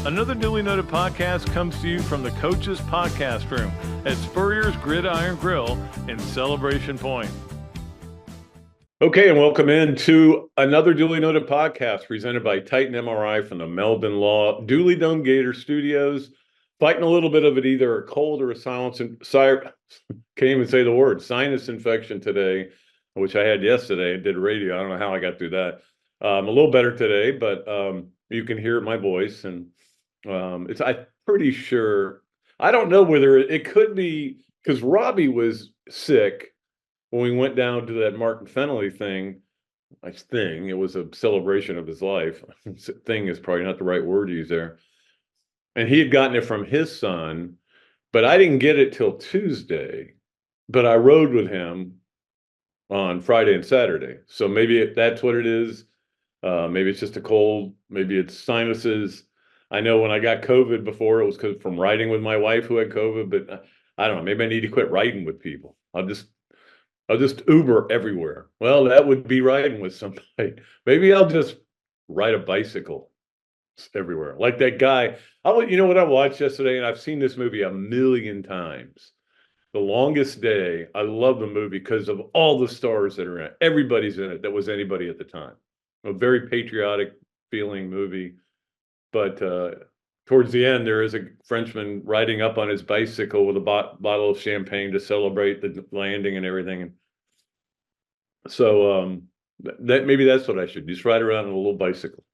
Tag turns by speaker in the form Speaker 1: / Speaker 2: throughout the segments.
Speaker 1: Another Dooley Noted podcast comes to you from the Coach's Podcast Room at Spurrier's Gridiron Grill in Celebration Point. Okay, and welcome in to another Dooley Noted podcast presented by Titan MRI from the Meldon Law Dooley Dome Gator Studios. Fighting a little bit of it, either a cold or a can't even say the word, sinus infection today, which I had yesterday. I did radio. I don't know how I got through that. I'm a little better today, but you can hear my voice, and I'm pretty sure. I don't know whether it could be because Robbie was sick when we went down to that Martin Fennelly thing. It was a celebration of his life. Thing is probably not the right word to use there. And he had gotten it from his son, but I didn't get it till Tuesday. But I rode with him on Friday and Saturday. So maybe that's what it is. Maybe it's just a cold. Maybe it's sinuses. I know when I got COVID before, it was from riding with my wife who had COVID. But I don't know. Maybe I need to quit riding with people. I'll just Uber everywhere. Well, that would be riding with somebody. Maybe I'll just ride a bicycle everywhere. Like that guy. You know what I watched yesterday, and I've seen this movie a million times. The Longest Day. I love the movie because of all the stars that are in it. Everybody's in it that was anybody at the time. A very patriotic feeling movie. But towards the end, there is a Frenchman riding up on his bicycle with a bottle of champagne to celebrate the landing and everything. And so maybe that's what I should just ride around on a little bicycle.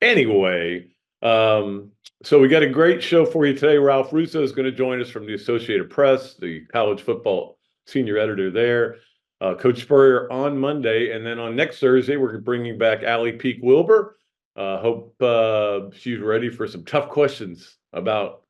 Speaker 1: Anyway, so we got a great show for you today. Ralph Russo is going to join us from the Associated Press, the college football senior editor there. Coach Spurrier on Monday, and then on next Thursday, we're bringing back Allie Peak Wilbur. Hope she's ready for some tough questions about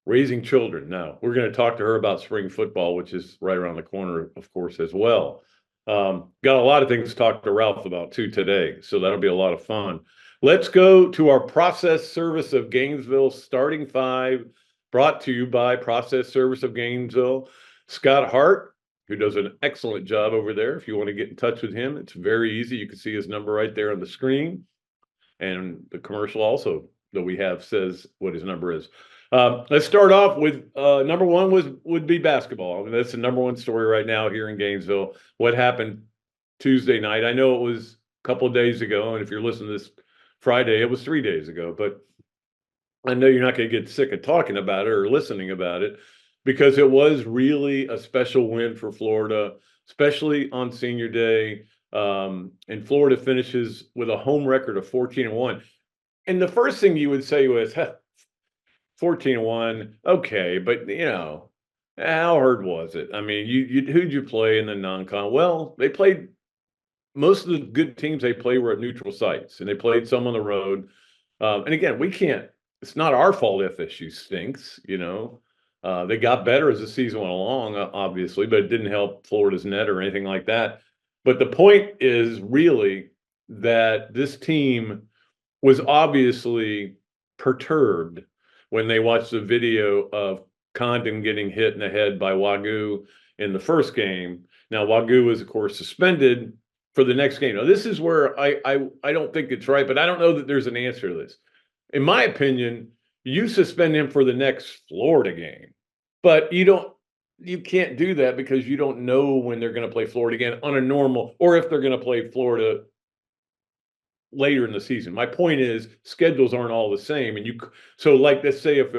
Speaker 1: raising children. Now, we're going to talk to her about spring football, which is right around the corner, of course, as well. Got a lot of things to talk to Ralph about, too, today, so that'll be a lot of fun. Let's go to our Process Service of Gainesville starting five, brought to you by Process Service of Gainesville. Scott Hart, who does an excellent job over there. If you want to get in touch with him, it's very easy. You can see his number right there on the screen. And the commercial also that we have says what his number is. Let's start off with number one would be basketball. I mean, that's the number one story right now here in Gainesville. What happened Tuesday night? I know it was a couple of days ago, and if you're listening to this Friday, it was 3 days ago. But I know you're not going to get sick of talking about it or listening about it because it was really a special win for Florida, especially on Senior Day. And Florida finishes with a home record of 14-1. And the first thing you would say was, 14-1, okay, but how hard was it? I mean, who'd you play in the non-con? Well, they played most of the good teams they played were at neutral sites, and they played some on the road. And again, it's not our fault FSU stinks, They got better as the season went along, obviously, but it didn't help Florida's net or anything like that. But the point is really that this team was obviously perturbed when they watched the video of Condon getting hit in the head by Wagyu in the first game. Now, Wagyu was, of course, suspended for the next game. Now, this is where I don't think it's right, but I don't know that there's an answer to this. In my opinion, you suspend him for the next Florida game, but you can't do that because you don't know when they're going to play Florida again on a normal, or if they're going to play Florida later in the season. My point is schedules aren't all the same. And so like, let's say if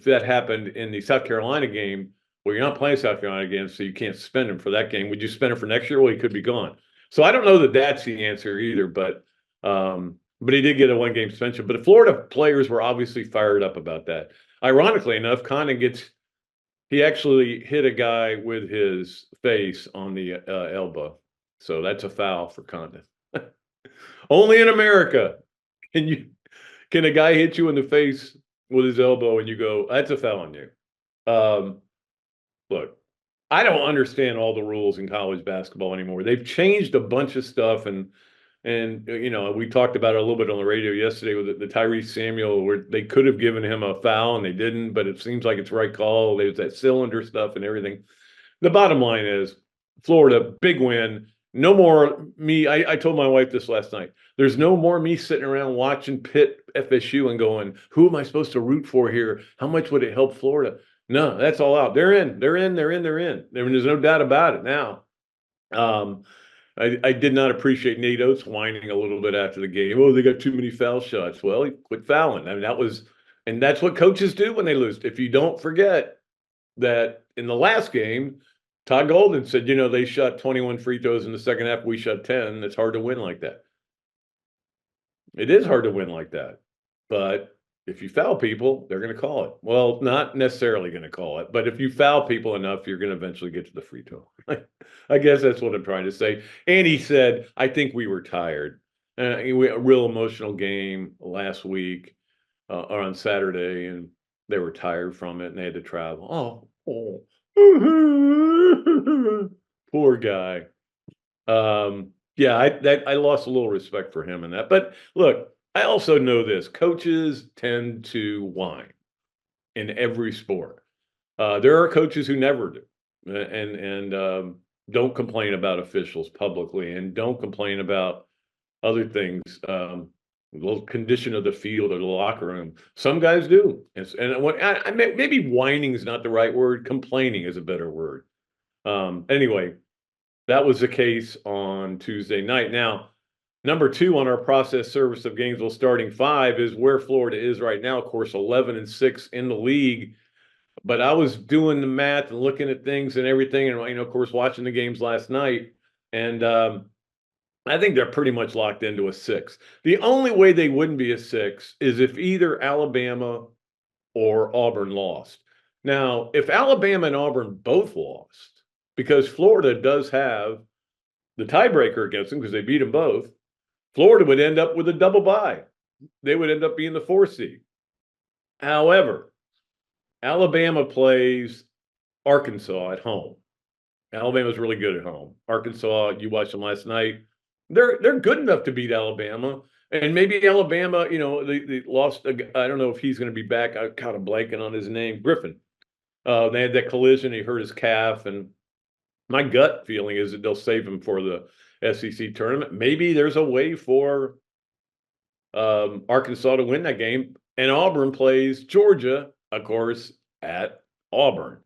Speaker 1: that happened in the South Carolina game, well, you're not playing South Carolina again, so you can't suspend him for that game. Would you suspend him for next year? Well, he could be gone. So I don't know that that's the answer either, but he did get a one-game suspension. But the Florida players were obviously fired up about that. Ironically enough, Condon he actually hit a guy with his face on the elbow. So that's a foul for Condon. Only in America can a guy hit you in the face with his elbow and you go, that's a foul on you. Look, I don't understand all the rules in college basketball anymore. They've changed a bunch of stuff, and we talked about it a little bit on the radio yesterday with the Tyrese Samuel, where they could have given him a foul and they didn't, but it seems like it's the right call. There's that cylinder stuff and everything. The bottom line is Florida, big win. No more me. I told my wife this last night. There's no more me sitting around watching Pitt FSU and going, who am I supposed to root for here? How much would it help Florida? No, that's all out. They're in. They're in. They're in. They're in. There's no doubt about it now. Um, I did not appreciate Nate Oates whining a little bit after the game. Oh, they got too many foul shots. Well, he quit fouling. I mean, and that's what coaches do when they lose. If you don't forget that in the last game, Todd Golden said, they shot 21 free throws in the second half. We shot 10. It's hard to win like that. It is hard to win like that. But if you foul people, they're going to call it. Well, not necessarily going to call it, but if you foul people enough, you're going to eventually get to the free throw. I guess that's what I'm trying to say. And he said, I think we were tired. A real emotional game last week or on Saturday, and they were tired from it and they had to travel. Oh. Poor guy. Yeah, I lost a little respect for him in that. But look, I also know this: coaches tend to whine in every sport. There are coaches who never do, and don't complain about officials publicly, and don't complain about other things. The condition of the field or the locker room. Some guys do, and what maybe whining is not the right word. Complaining is a better word. Anyway, that was the case on Tuesday night. Now, number 2 on our process service of Gainesville starting 5 is where Florida is right now. Of course, 11-6 in the league. But I was doing the math and looking at things and everything, and of course, watching the games last night, and I think they're pretty much locked into a 6. The only way they wouldn't be a 6 is if either Alabama or Auburn lost. Now, if Alabama and Auburn both lost, because Florida does have the tiebreaker against them because they beat them both, Florida would end up with a double bye. They would end up being the 4 seed. However, Alabama plays Arkansas at home. Alabama's really good at home. Arkansas, you watched them last night. They're good enough to beat Alabama. And maybe Alabama, they lost. I don't know if he's going to be back. I'm kind of blanking on his name. Griffin. They had that collision. He hurt his calf. And my gut feeling is that they'll save him for the SEC tournament. Maybe there's a way for Arkansas to win that game. And Auburn plays Georgia, of course, at Auburn.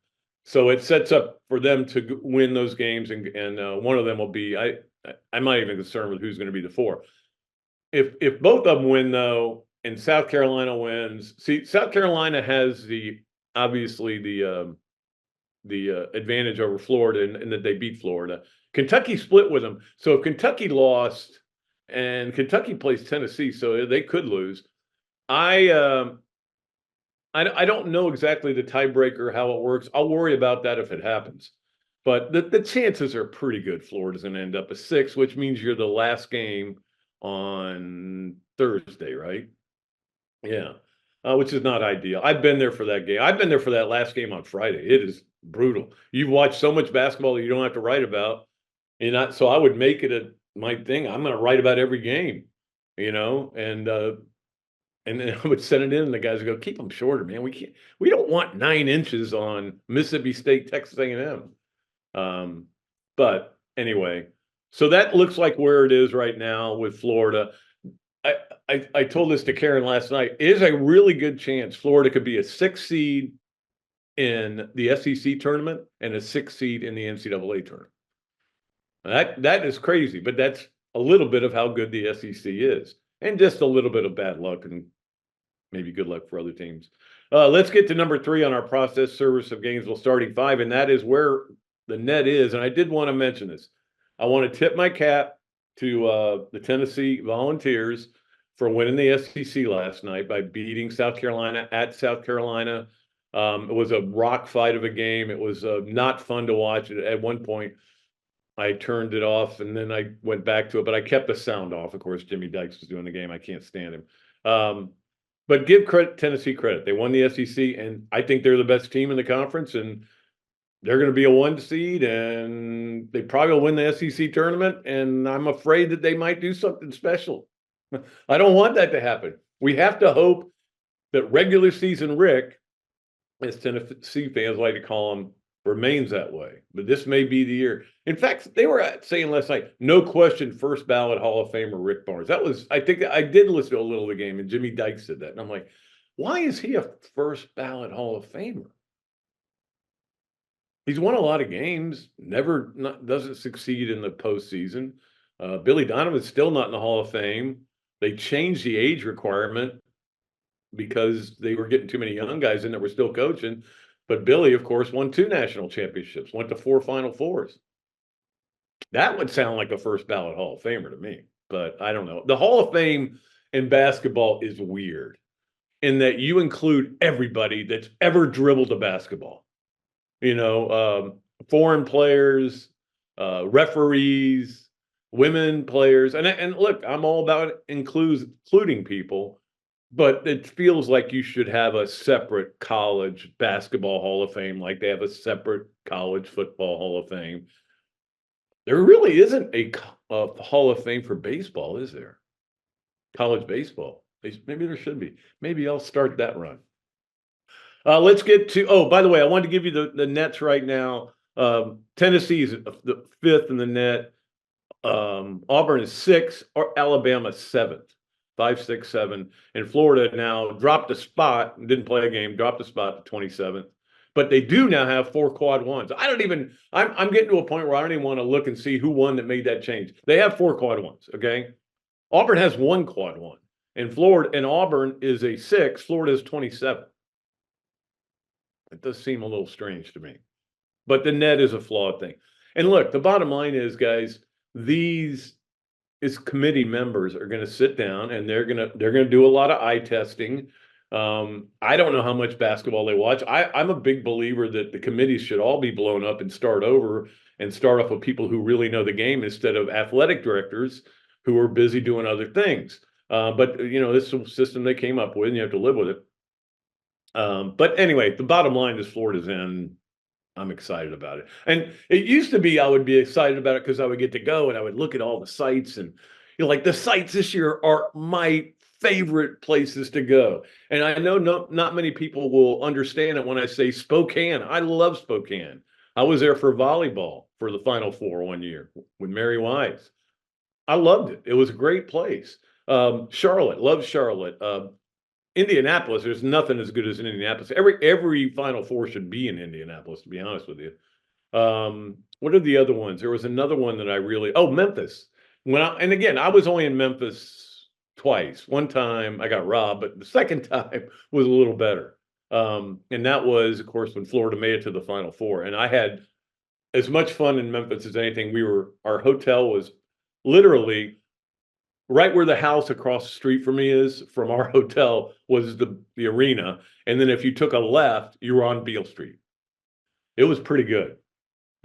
Speaker 1: So it sets up for them to win those games. And one of them will be, I'm not even concerned with who's going to be the 4. If both of them win, though, and South Carolina wins, see, South Carolina has obviously the advantage over Florida in that they beat Florida. Kentucky split with them. So if Kentucky lost, and Kentucky plays Tennessee, so they could lose. I don't know exactly the tiebreaker, how it works. I'll worry about that if it happens. But the chances are pretty good Florida's going to end up a 6, which means you're the last game on Thursday, right? Yeah, which is not ideal. I've been there for that game. I've been there for that last game on Friday. It is brutal. You've watched so much basketball that you don't have to write about. So I would make it my thing. I'm going to write about every game, and then I would send it in, and the guys would go, "Keep them shorter, man. We don't want 9 inches on Mississippi State, Texas A&M." But anyway, so that looks like where it is right now with Florida. I told this to Karen last night. It is a really good chance Florida could be a 6 seed in the SEC tournament and a 6 seed in the NCAA tournament. That is crazy, but that's a little bit of how good the SEC is, and just a little bit of bad luck and maybe good luck for other teams. Let's get to number 3 on our process service of Gainesville starting 5, and that is where the net is. And I did want to mention this. I want to tip my cap to the Tennessee Volunteers for winning the SEC last night by beating South Carolina at South Carolina. It was a rock fight of a game. It was not fun to watch. At one point, I turned it off, and then I went back to it, but I kept the sound off. Of course, Jimmy Dykes was doing the game. I can't stand him. But give Tennessee credit. They won the SEC, and I think they're the best team in the conference, and they're going to be a 1 seed, and they probably will win the SEC tournament, and I'm afraid that they might do something special. I don't want that to happen. We have to hope that regular season Rick, as Tennessee fans like to call him, remains that way. But this may be the year. In fact, they were saying last night, no question, first ballot Hall of Famer Rick Barnes. That was, I think, I did listen to a little of the game, and Jimmy Dykes said that, and I'm like, why is he a first ballot Hall of Famer? He's won a lot of games, doesn't succeed in the postseason. Billy Donovan's still not in the Hall of Fame. They changed the age requirement because they were getting too many young guys in that were still coaching. But Billy, of course, won 2 national championships, went to 4 Final Fours. That would sound like a first ballot Hall of Famer to me, but I don't know. The Hall of Fame in basketball is weird in that you include everybody that's ever dribbled a basketball. Foreign players, referees, women players, and look, I'm all about including people, but it feels like you should have a separate college basketball Hall of Fame, like they have a separate college football Hall of Fame. There really isn't a Hall of Fame for baseball, is there? College baseball. Maybe there should be. Maybe I'll start that run. Let's get to, oh, by the way, I wanted to give you the nets right now. Tennessee's the 5th in the net. Auburn is 6th, or Alabama 7th. 5, 6, 7. And Florida now dropped a spot, didn't play a game, dropped a spot to 27th. But they do now have 4 quad ones. I'm getting to a point where I don't even want to look and see who won that made that change. They have 4 quad ones, okay? Auburn has 1 quad one. And Auburn is a 6, Florida is 27. It does seem a little strange to me. But the net is a flawed thing. And look, the bottom line is, guys, these committee members are going to sit down and they're going to do a lot of eye testing. I don't know how much basketball they watch. I'm a big believer that the committees should all be blown up and start over and start off with people who really know the game instead of athletic directors who are busy doing other things. But this is a system they came up with, and you have to live with it. But anyway, the bottom line is Florida's in. I'm excited about it. And it used to be I would be excited about it because I would get to go and I would look at all the sites, and like the sites this year are my favorite places to go. And I know not many people will understand it when I say Spokane. I love Spokane. I was there for volleyball for the Final Four one year with Mary Wise. I loved it. It was a great place. Charlotte, love Charlotte. Indianapolis, there's nothing as good as in Indianapolis. Every Final Four should be in Indianapolis, to be honest with you. What are the other ones? There was another one that Memphis. And again, I was only in Memphis twice. One time I got robbed, but the second time was a little better. And that was, of course, when Florida made it to the Final Four. And I had as much fun in Memphis as anything. Our hotel was literally right where the house across the street from me is, from our hotel, was the arena. And then if you took a left, you were on Beale Street. It was pretty good.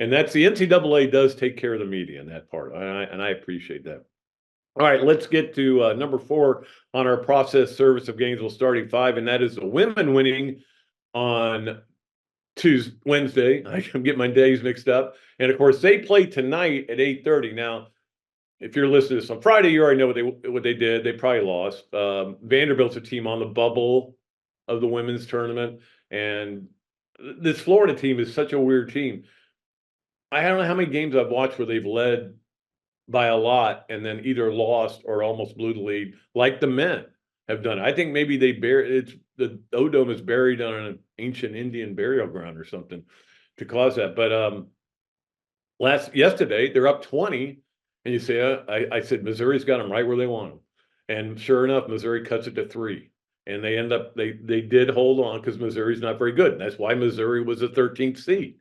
Speaker 1: And that's the NCAA does take care of the media in that part. And I appreciate that. All right, let's get to number 4 on our process service of Gainesville starting 5. And that is the women winning on Wednesday. I can get my days mixed up. And of course, they play tonight at 8:30. Now, if you're listening to this on Friday, you already know what they did. They probably lost. Vanderbilt's a team on the bubble of the women's tournament. And this Florida team is such a weird team. I don't know how many games I've watched where they've led by a lot and then either lost or almost blew the lead, like the men have done. I think maybe the O-Dome is buried on an ancient Indian burial ground or something to cause that. But yesterday, they're up 20. And you say, I said, Missouri's got them right where they want them. And sure enough, Missouri cuts it to 3. And they did hold on because Missouri's not very good. And that's why Missouri was the 13th seed.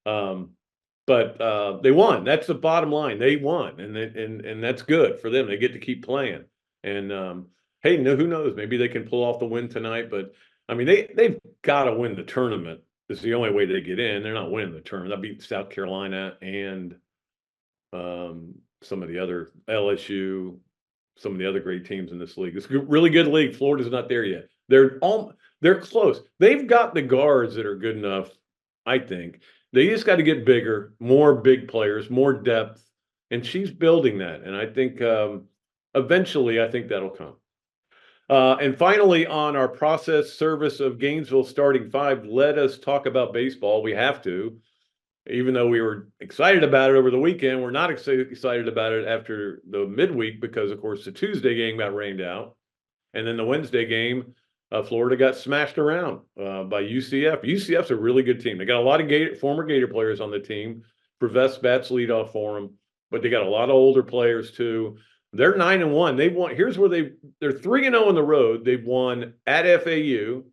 Speaker 1: But they won. That's the bottom line. They won. And that's good for them. They get to keep playing. And hey, who knows? Maybe they can pull off the win tonight. But I mean, they've got to win the tournament. It's the only way they get in. They're not winning the tournament. They'll beat South Carolina and some of the other LSU, some of the other great teams in this league. It's a really good league. Florida's not there yet. They're close. They've got the guards that are good enough, I think. They just got to get bigger, more big players, more depth, and she's building that. And I think eventually, I think that'll come. And finally, on our process service of Gainesville starting 5, let us talk about baseball. We have to. even though we were excited about it over the weekend, we're not excited about it after the midweek because, of course, the Tuesday game got rained out. And then the Wednesday game, Florida got smashed around by UCF. UCF's a really good team. They got a lot of former Gator players on the team. Preves bats lead off for them, but they got a lot of older players too. They're 9-1. They've won. Here's where they're 3-0 on the road. They've won at FAU,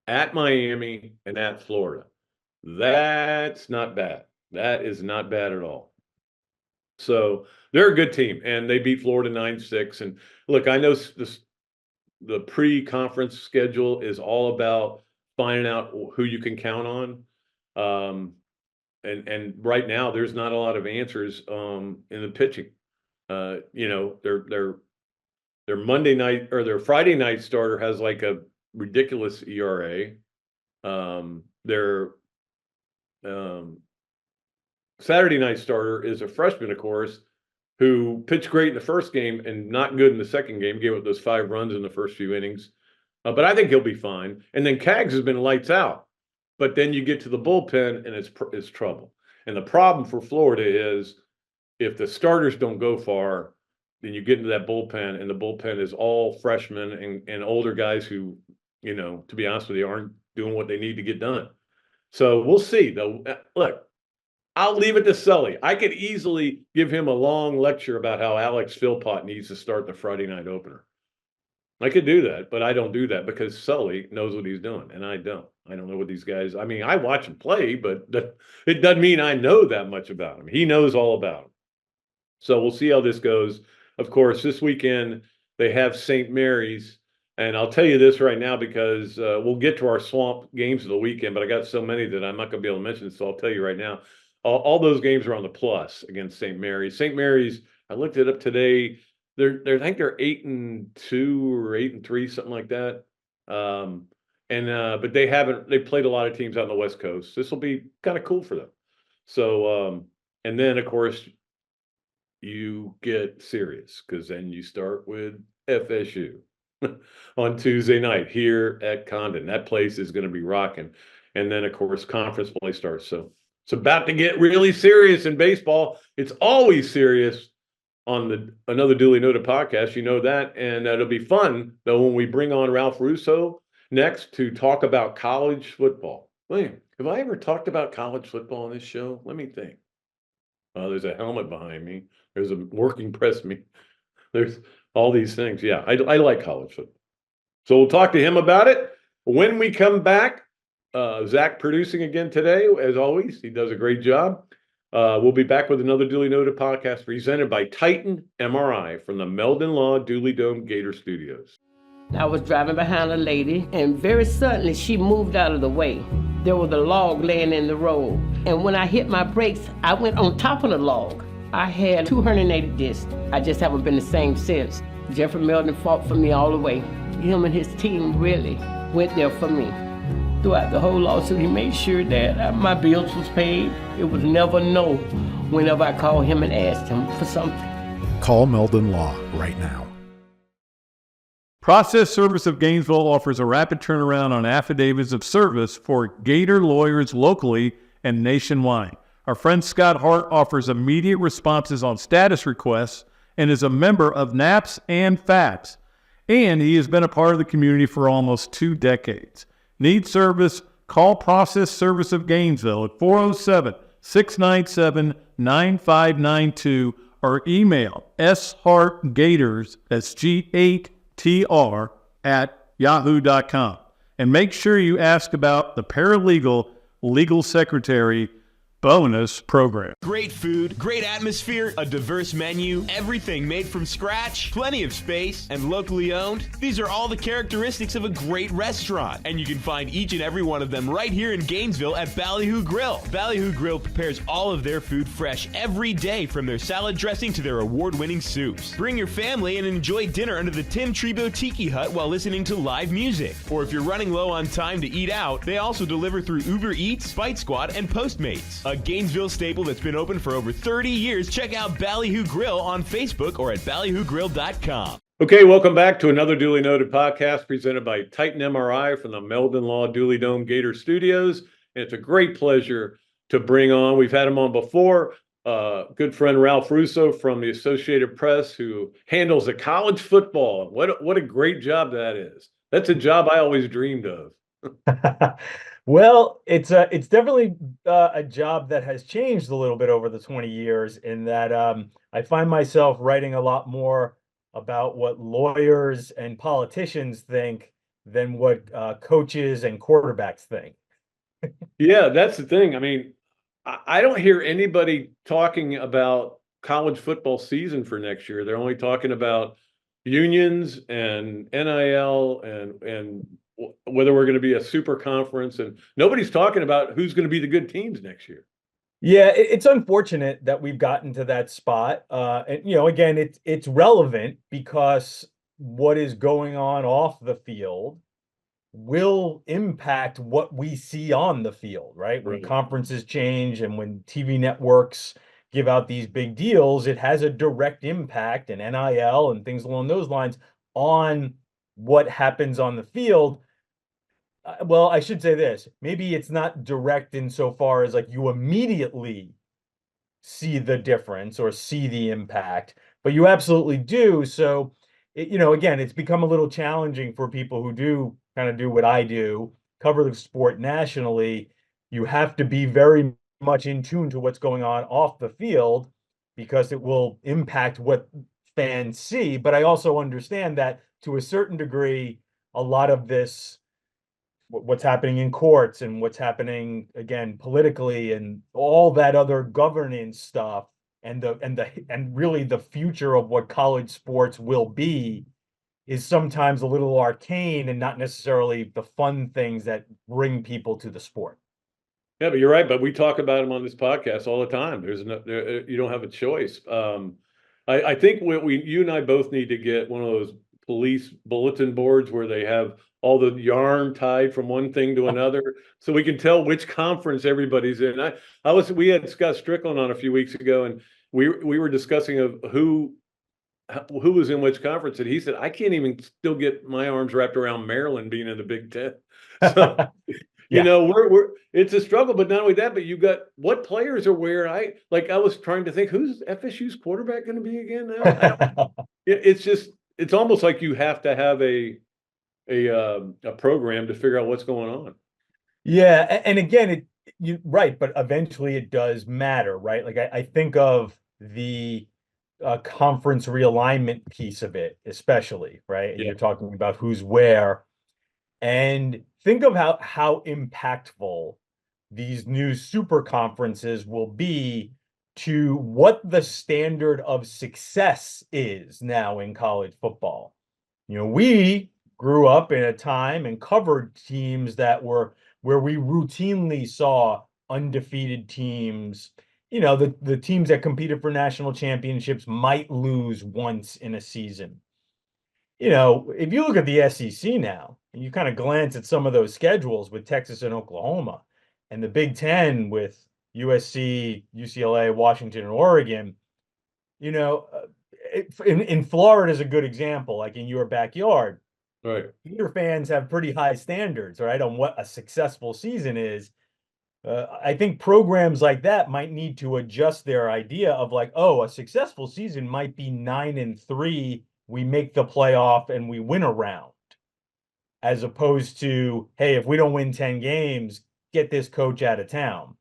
Speaker 1: at Miami, and at Florida. That's not bad. That is not bad at all. So they're a good team, and they beat Florida 9-6. And look, I know the pre-conference schedule is all about finding out who you can count on. And right now, there's not a lot of answers in the pitching. Their Monday night or their Friday night starter has like a ridiculous ERA. Their Saturday night starter is a freshman, of course, who pitched great in the first game and not good in the second game, gave up those 5 runs in the first few innings. But I think he'll be fine. And then Kaggs has been lights out. But then you get to the bullpen and it's trouble. And the problem for Florida is if the starters don't go far, then you get into that bullpen, and the bullpen is all freshmen and older guys who, to be honest with you, aren't doing what they need to get done. So we'll see, though. Look, I'll leave it to Sully. I could easily give him a long lecture about how Alex Philpott needs to start the Friday night opener. I could do that, but I don't do that because Sully knows what he's doing, and I don't. I don't know what these guys. I mean, I watch him play, but it doesn't mean I know that much about him. He knows all about him. So we'll see how this goes. Of course, this weekend they have St. Mary's, and I'll tell you this right now because we'll get to our swamp games of the weekend, but I got so many that I'm not going to be able to mention, so I'll tell you right now. All those games are on the plus against St. Mary's. St. Mary's, I looked it up today. I think they're 8-2 or 8-3, something like that. But they played a lot of teams out on the West Coast. This will be kind of cool for them. So, and then of course you get serious because then you start with FSU on Tuesday night here at Condon. That place is going to be rocking. And then of course conference play starts. So it's about to get really serious in baseball. It's always serious on another Dooley Noted podcast. You know that. And it'll be fun, though, when we bring on Ralph Russo next to talk about college football. William, have I ever talked about college football on this show? Let me think. There's a helmet behind me. There's a working press me. There's all these things. Yeah, I like college football. So we'll talk to him about it. When we come back, Zach producing again today, as always. He does a great job. We'll be back with another Dooley Noted podcast presented by Titan MRI from the Meldon Law Dooley Dome Gator Studios.
Speaker 2: I was driving behind a lady, and very suddenly she moved out of the way. There was a log laying in the road, and when I hit my brakes, I went on top of the log. I had 280 discs. I just haven't been the same since. Jeffrey Meldon fought for me all the way. Him and his team really went there for me. Throughout the whole lawsuit, he made sure that my bills was paid. It was never no whenever I called him and asked him for something.
Speaker 3: Call Meldon Law right now.
Speaker 4: Process Service of Gainesville offers a rapid turnaround on affidavits of service for Gator lawyers locally and nationwide. Our friend Scott Hart offers immediate responses on status requests and is a member of NAPS and FAPS. And he has been a part of the community for almost 2 decades. Need service? Call Process Service of Gainesville at 407-697-9592 or email shartgators, that's G8TR, at yahoo.com. And make sure you ask about the paralegal legal secretary bonus program.
Speaker 5: Great food, great atmosphere, a diverse menu, everything made from scratch, plenty of space, and locally owned. These are all the characteristics of a great restaurant, and you can find each and every one of them right here in Gainesville at Ballyhoo Grill. Ballyhoo Grill prepares all of their food fresh every day, from their salad dressing to their award-winning soups. Bring your family and enjoy dinner under the Tim Trebo Tiki Hut while listening to live music. Or if you're running low on time to eat out, they also deliver through Uber Eats, Fight Squad, and Postmates. A Gainesville staple that's been open for over 30 years. Check out Ballyhoo Grill on Facebook or at ballyhoogrill.com.
Speaker 1: Okay, welcome back to another Dooley Noted podcast presented by Titan MRI from the Meldon Law Dooley Dome Gator Studios. And it's a great pleasure to bring on. We've had him on before. Good friend Ralph Russo from the Associated Press, who handles the college football. What a great job that is. That's a job I always dreamed of.
Speaker 6: Well, it's definitely a job that has changed a little bit over the 20 years in that I find myself writing a lot more about what lawyers and politicians think than what coaches and quarterbacks think.
Speaker 1: Yeah, that's the thing. I mean, I don't hear anybody talking about college football season for next year. They're only talking about unions and NIL and whether we're going to be a super conference, and nobody's talking about who's going to be the good teams next year.
Speaker 6: Yeah, it's unfortunate that we've gotten to that spot. And again, it's relevant because what is going on off the field will impact what we see on the field, right? When
Speaker 1: Right.
Speaker 6: conferences change and when TV networks give out these big deals, it has a direct impact, and NIL and things along those lines, on what happens on the field. Well, I should say this. Maybe it's not direct insofar as like you immediately see the difference or see the impact, but you absolutely do. So, again, it's become a little challenging for people who do kind of do what I do, cover the sport nationally. You have to be very much in tune to what's going on off the field because it will impact what fans see. But I also understand that to a certain degree, a lot of this, what's happening in courts and what's happening again politically and all that other governance stuff and really the future of what college sports will be is sometimes a little arcane and not necessarily the fun things that bring people to the sport.
Speaker 1: Yeah, but you're right. But we talk about them on this podcast all the time. You don't have a choice. I think you and I both need to get one of those police bulletin boards where they have all the yarn tied from one thing to another, so we can tell which conference everybody's in. We had Scott Strickland on a few weeks ago, and we were discussing of who was in which conference, and he said, I can't even still get my arms wrapped around Maryland being in the Big Ten. So
Speaker 6: Yeah.
Speaker 1: we're it's a struggle, but not only that, but you got what players are where. I was trying to think, who's FSU's quarterback going to be again now? It's almost like you have to have a program to figure out what's going on.
Speaker 6: Yeah, and again, you're right, but eventually it does matter, right? Like I think of the conference realignment piece of it, especially, right? And
Speaker 1: Yeah.
Speaker 6: you're talking about who's where, and think of how impactful these new super conferences will be to what the standard of success is now in college football. We grew up in a time and covered teams that were where we routinely saw undefeated teams. The teams that competed for national championships might lose once in a season. If you look at the SEC now, and you kind of glance at some of those schedules with Texas and Oklahoma, and the Big Ten with USC, UCLA, Washington, and Oregon, in Florida is a good example, like in your backyard.
Speaker 1: Right.
Speaker 6: Gator fans have pretty high standards, right, on what a successful season is. I think programs like that might need to adjust their idea of like, oh, a successful season might be 9-3. We make the playoff and we win a round, as opposed to, hey, if we don't win 10 games, get this coach out of town,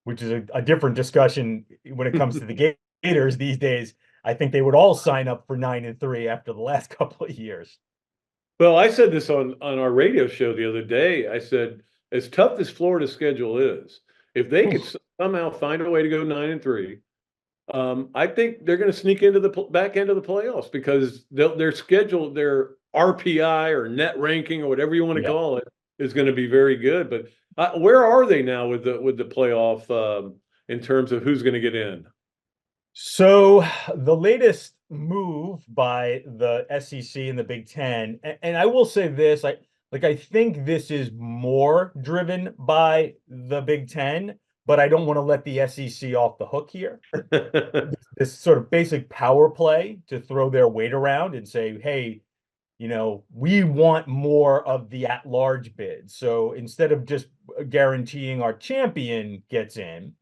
Speaker 6: which is a different discussion when it comes to the Gators these days. I think they would all sign up for 9-3 after the last couple of years.
Speaker 1: Well, I said this on our radio show the other day. I said, as tough as Florida's schedule is, if they could somehow find a way to go 9-3, I think they're going to sneak into the back end of the playoffs because their schedule, their RPI or net ranking or whatever you want to call it, is going to be very good. But where are they now with the playoff in terms of who's going to get in?
Speaker 6: So the latest move by the SEC and the Big Ten, and I will say this, I think this is more driven by the Big Ten, but I don't want to let the SEC off the hook here. This sort of basic power play to throw their weight around and say, hey, we want more of the at-large bid. So instead of just guaranteeing our champion gets in,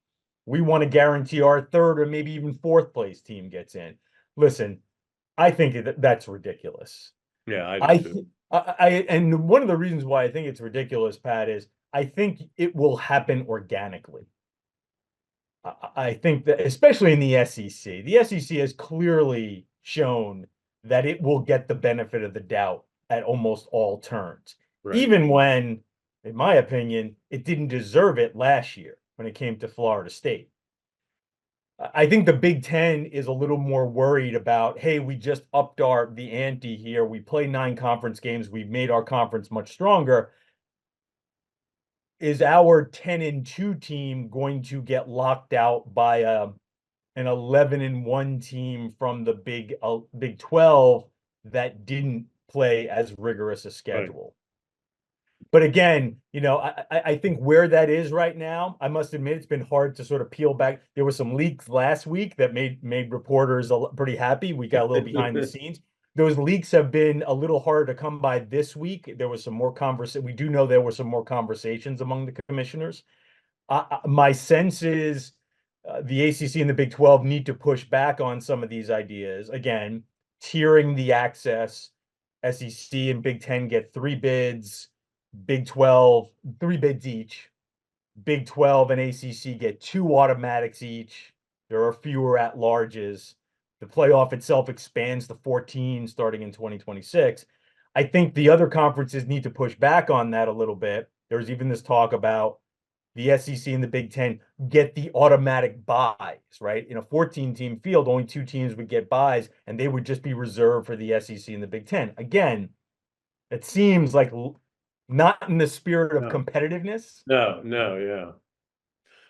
Speaker 6: we want to guarantee our third or maybe even fourth place team gets in. Listen, I think that's ridiculous.
Speaker 1: Yeah, I do too.
Speaker 6: And one of the reasons why I think it's ridiculous, Pat, is I think it will happen organically. I think that, especially in the SEC has clearly shown that it will get the benefit of the doubt at almost all turns,
Speaker 1: Right.
Speaker 6: even when, in my opinion, it didn't deserve it last year when it came to Florida State. I think the Big Ten is a little more worried about, hey, we just upped the ante here. We play 9 conference games. We've made our conference much stronger. Is our 10-2 team going to get locked out by an 11-1 team from the Big 12 that didn't play as rigorous a schedule? But again, I think where that is right now, I must admit it's been hard to sort of peel back. There were some leaks last week that made reporters pretty happy. We got a little behind the scenes. Those leaks have been a little harder to come by this week. There was some more conversation. We do know there were some more conversations among the commissioners. My sense is the ACC and the Big 12 need to push back on some of these ideas. Again, tiering the access. SEC and Big 10 get 3 bids. Big 12, 3 bids each. Big 12 and ACC get 2 automatics each. There are fewer at-larges. The playoff itself expands to 14 starting in 2026. I think the other conferences need to push back on that a little bit. There's even this talk about the SEC and the Big 10 get the automatic buys, right? In a 14-team field, only 2 teams would get buys, and they would just be reserved for the SEC and the Big 10. Again, it seems like not in the spirit of competitiveness.
Speaker 1: No, yeah.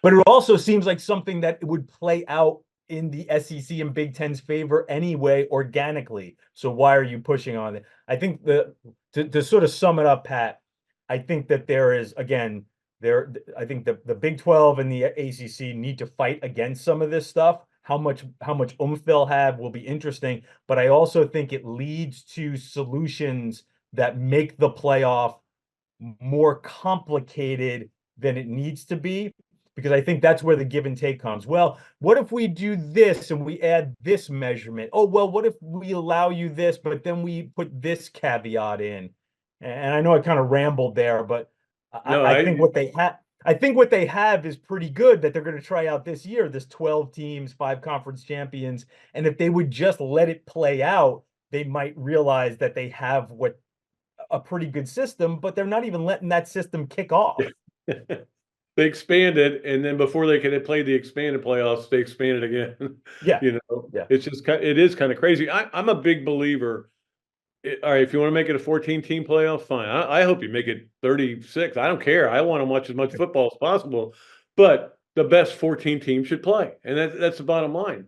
Speaker 6: But it also seems like something that would play out in the SEC and Big Ten's favor anyway, organically. So why are you pushing on it? I think to sort of sum it up, Pat, I think that there is, again, I think the Big 12 and the ACC need to fight against some of this stuff. How much oomph they'll have will be interesting, but I also think it leads to solutions that make the playoff more complicated than it needs to be, because I think that's where the give and take comes. Well, what if we do this and we add this measurement? Oh, well, what if we allow you this, but then we put this caveat in? And I know I kind of rambled there, but I think what they have is pretty good that they're going to try out this year, this 12 teams, 5 conference champions. And if they would just let it play out, they might realize that they have a pretty good system, but they're not even letting that system kick off.
Speaker 1: They expanded, and then before they could play the expanded playoffs, they expanded again.
Speaker 6: Yeah.
Speaker 1: It's just, it is kind of crazy. I'm a big believer. All right, if you want to make it a 14-team playoff, fine. I hope you make it 36. I don't care. I want to watch as much football as possible, but the best 14 teams should play, and that's the bottom line.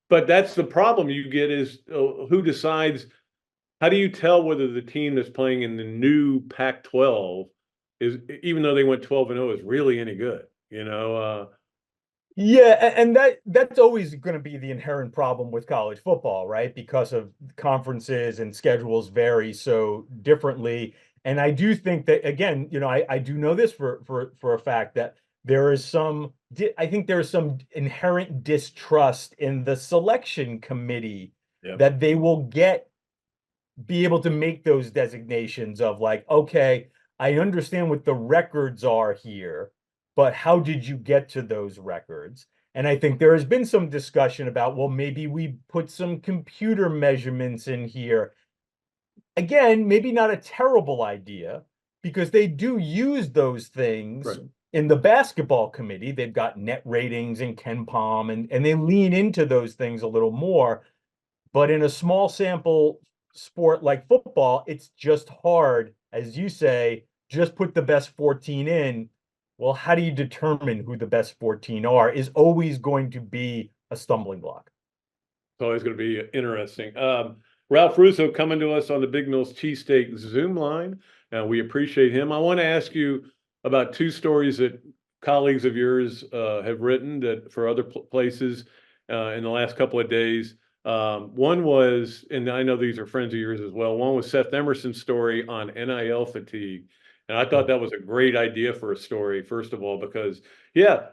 Speaker 1: But that's the problem you get is who decides. How do you tell whether the team that's playing in the new Pac-12 is, even though they went 12-0, is really any good?
Speaker 6: Yeah, and that's always going to be the inherent problem with college football, right? Because of conferences and schedules vary so differently. And I do think that, again, I do know this for a fact that I think there is some inherent distrust in the selection committee that they will be able to make those designations of like, okay, I understand what the records are here, but how did you get to those records? And I think there has been some discussion about, well, maybe we put some computer measurements in here. Again, maybe not a terrible idea, because they do use those things in the basketball committee. They've got net ratings and KenPom, and they lean into those things a little more. But in a small sample sport like football, it's just hard, as you say, just put the best 14 in. Well, how do you determine who the best 14 are is always going to be a stumbling block.
Speaker 1: It's always going to be interesting. Ralph Russo coming to us on the Big Mills Cheesesteak Zoom line. We appreciate him. I want to ask you about 2 stories that colleagues of yours have written that for other places in the last couple of days. One was, and I know these are friends of yours as well. One was Seth Emerson's story on NIL fatigue. And I thought that was a great idea for a story, first of all, because yeah,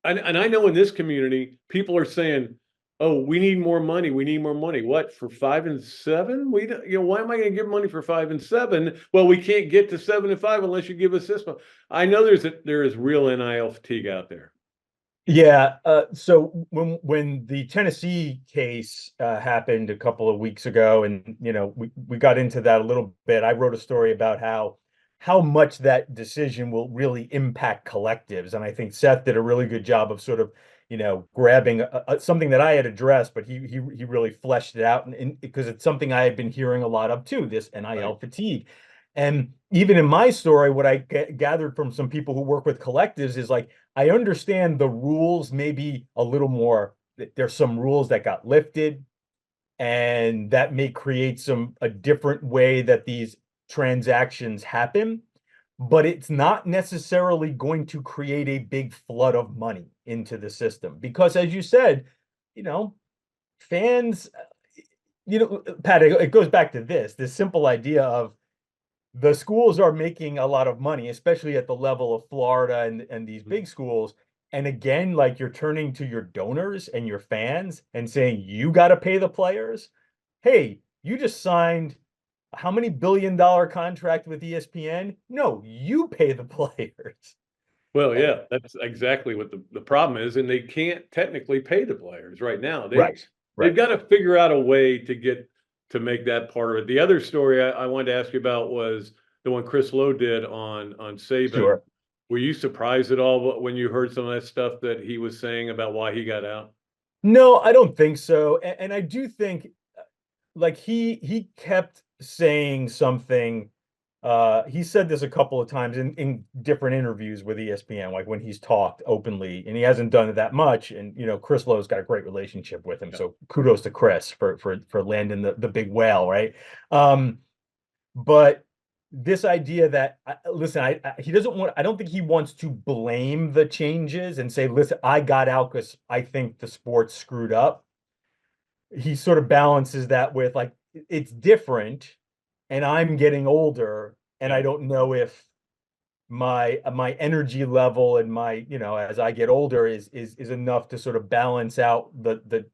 Speaker 1: and I know in this community, people are saying, "Oh, we need more money. We need more money." What, for 5 and 7? We don't, why am I going to give money for 5 and 7? Well, we can't get to 7 and 5 unless you give us this one. I know there is real NIL fatigue out there.
Speaker 6: Yeah. So when the Tennessee case happened a couple of weeks ago, and we got into that a little bit, I wrote a story about how much that decision will really impact collectives, and I think Seth did a really good job of sort of grabbing something that I had addressed, but he really fleshed it out, and because it's something I had been hearing a lot of too, this NIL fatigue. And even in my story, what I gathered from some people who work with collectives is like, I understand the rules maybe a little more. There's some rules that got lifted, and that may create a different way that these transactions happen, but it's not necessarily going to create a big flood of money into the system. Because as you said, fans, Pat, it goes back to this simple idea of the schools are making a lot of money, especially at the level of Florida and these big schools. And again, like, you're turning to your donors and your fans and saying, you got to pay the players. Hey, you just signed how many billion-dollar contract with ESPN? No, you pay the players.
Speaker 1: Well, yeah, that's exactly what the problem is, and they can't technically pay the players right now.
Speaker 6: Right.
Speaker 1: They've got to figure out a way to make that part of it. The other story I wanted to ask you about was the one Chris Lowe did on Saban.
Speaker 6: Sure.
Speaker 1: Were you surprised at all when you heard some of that stuff that he was saying about why he got out?
Speaker 6: No, I don't think so. And I do think, like, he kept saying something. He said this a couple of times in different interviews with ESPN, like when he's talked openly, and he hasn't done it that much. And Chris Lowe's got a great relationship with him,
Speaker 1: Yeah.
Speaker 6: so kudos to Chris for landing the big whale, right? But this idea that, listen, he doesn't want. I don't think he wants to blame the changes and say, listen, I got out because I think the sport's screwed up. He sort of balances that with, like, it's different, and I'm getting older, and I don't know if my energy level and my, as I get older is enough to sort of balance out the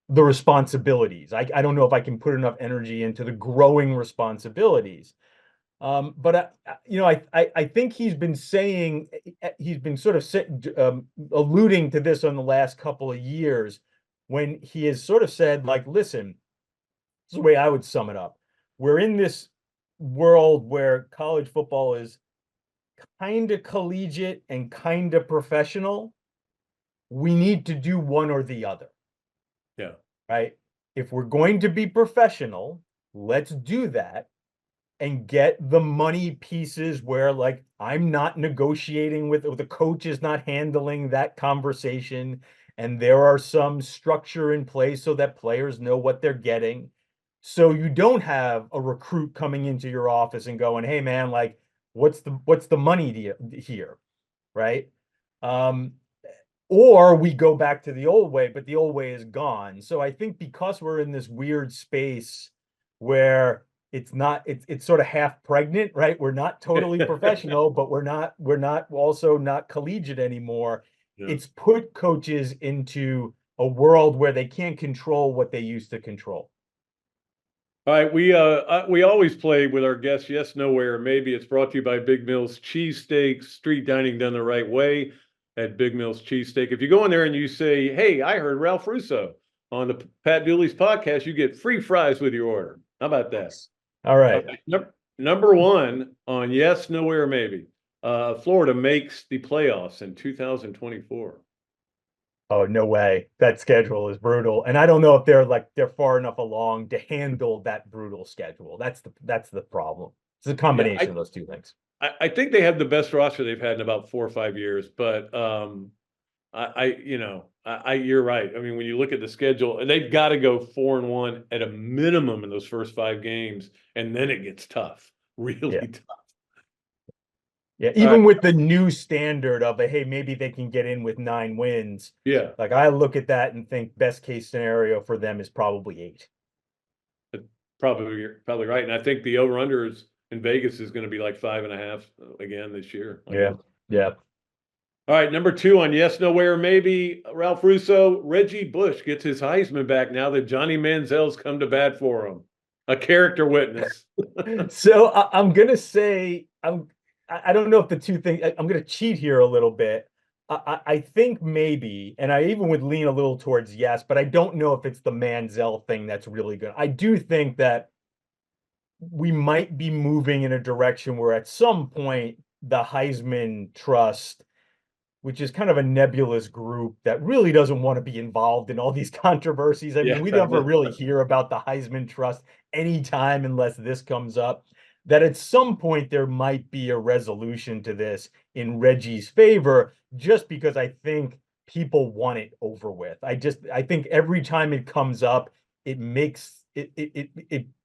Speaker 6: responsibilities. I don't know if I can put enough energy into the growing responsibilities. But I think he's been sort of alluding to this on the last couple of years, when he has sort of said, like, listen, this is the way I would sum it up. We're in this world where college football is kind of collegiate and kind of professional. We need to do one or the other.
Speaker 1: Yeah.
Speaker 6: Right. If we're going to be professional, let's do that and get the money pieces where, like, I'm not negotiating with, or the coach is not handling that conversation, and there are some structure in place so that players know what they're getting. So you don't have a recruit coming into your office and going, hey man, like, what's the money here? Right. Or we go back to the old way, but the old way is gone. So I think because we're in this weird space where it's sort of half pregnant, right? We're not totally professional, but we're not also not collegiate anymore. Yeah. It's put coaches into a world where they can't control what they used to control.
Speaker 1: All right, we always play with our guests, yes, nowhere, maybe. It's brought to you by Big Mills Cheesesteaks, street dining done the right way at Big Mills Cheesesteak. If you go in there and you say, hey, I heard Ralph Russo on the Pat Dooley's podcast, you get free fries with your order. How about that?
Speaker 6: All right.
Speaker 1: Number one on yes, nowhere, maybe. Florida makes the playoffs in 2024.
Speaker 6: Oh, no way. That schedule is brutal. And I don't know if they're far enough along to handle that brutal schedule. That's the problem. It's a combination of those two things.
Speaker 1: I think they have the best roster they've had in about 4 or 5 years, but you're right. I mean, when you look at the schedule, and they've got to go 4-1 at a minimum in those first 5 games, and then it gets tough, really tough.
Speaker 6: Yeah, even with the new standard of hey, maybe they can get in with 9 wins.
Speaker 1: Yeah.
Speaker 6: Like I look at that and think best case scenario for them is probably 8.
Speaker 1: Probably right. And I think the over-under in Vegas is going to be like 5.5 again this year.
Speaker 6: Yeah.
Speaker 1: All right, number 2 on yes, no way, or maybe, Ralph Russo. Reggie Bush gets his Heisman back now that Johnny Manziel's come to bat for him. A character witness.
Speaker 6: So I'm gonna say I don't know if the two things. I'm gonna cheat here a little bit. I think maybe, and I even would lean a little towards yes, but I don't know if it's the Manziel thing that's really good. I do think that we might be moving in a direction where at some point the Heisman Trust, which is kind of a nebulous group that really doesn't want to be involved in all these controversies. I mean, we never really hear about the Heisman Trust anytime unless this comes up, that at some point there might be a resolution to this in Reggie's favor, just because I think people want it over with. I think every time it comes up, it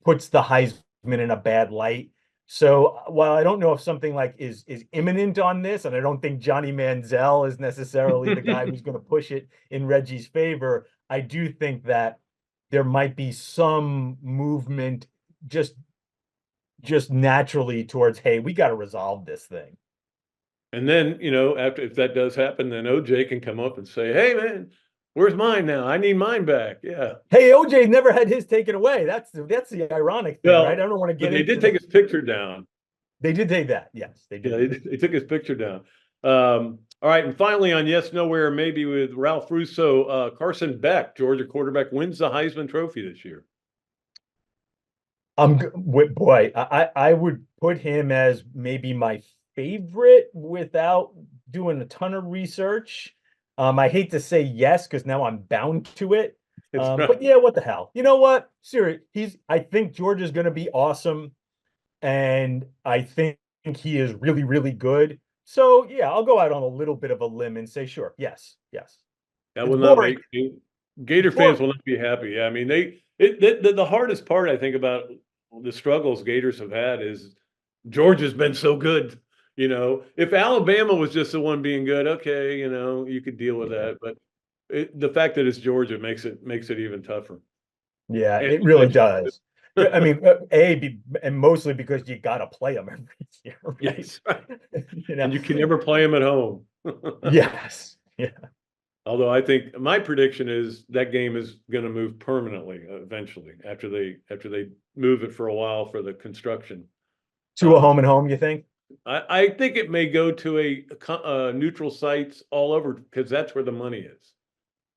Speaker 6: puts the Heisman in a bad light. So while I don't know if something like is imminent on this, and I don't think Johnny Manziel is necessarily the guy who's going to push it in Reggie's favor, I do think that there might be some movement just naturally towards, hey, we got to resolve this thing.
Speaker 1: And then, after, if that does happen, then OJ can come up and say, hey, man, where's mine now? I need mine back. Yeah.
Speaker 6: Hey, OJ never had his taken away. That's the ironic thing, right? I don't want to get
Speaker 1: into. They did take his picture down.
Speaker 6: They did take that. Yes, they did.
Speaker 1: Yeah, they took his picture down. All right, and finally on yes, nowhere, maybe with Ralph Russo, Carson Beck, Georgia quarterback, wins the Heisman Trophy this year.
Speaker 6: Boy, I would put him as maybe my favorite without doing a ton of research. I hate to say yes because now I'm bound to it. But yeah, what the hell? You know what? Seriously, I think Georgia's going to be awesome, and I think he is really, really good. So yeah, I'll go out on a little bit of a limb and say sure, yes.
Speaker 1: That will not make Gator fans will not be happy. Yeah, I mean the hardest part I think about the struggles Gators have had is Georgia's been so good. If Alabama was just the one being good, okay, you could deal with that. But the fact that it's Georgia makes it even tougher.
Speaker 6: Yeah, it really does. I mean, and mostly because you got to play them every year. Right?
Speaker 1: Yes, right. And you can never play them at home.
Speaker 6: Yes. Yeah.
Speaker 1: Although I think my prediction is that game is going to move permanently eventually after they move it for a while for the construction.
Speaker 6: To a home and home, you think?
Speaker 1: I think it may go to a neutral sites all over because that's where the money is.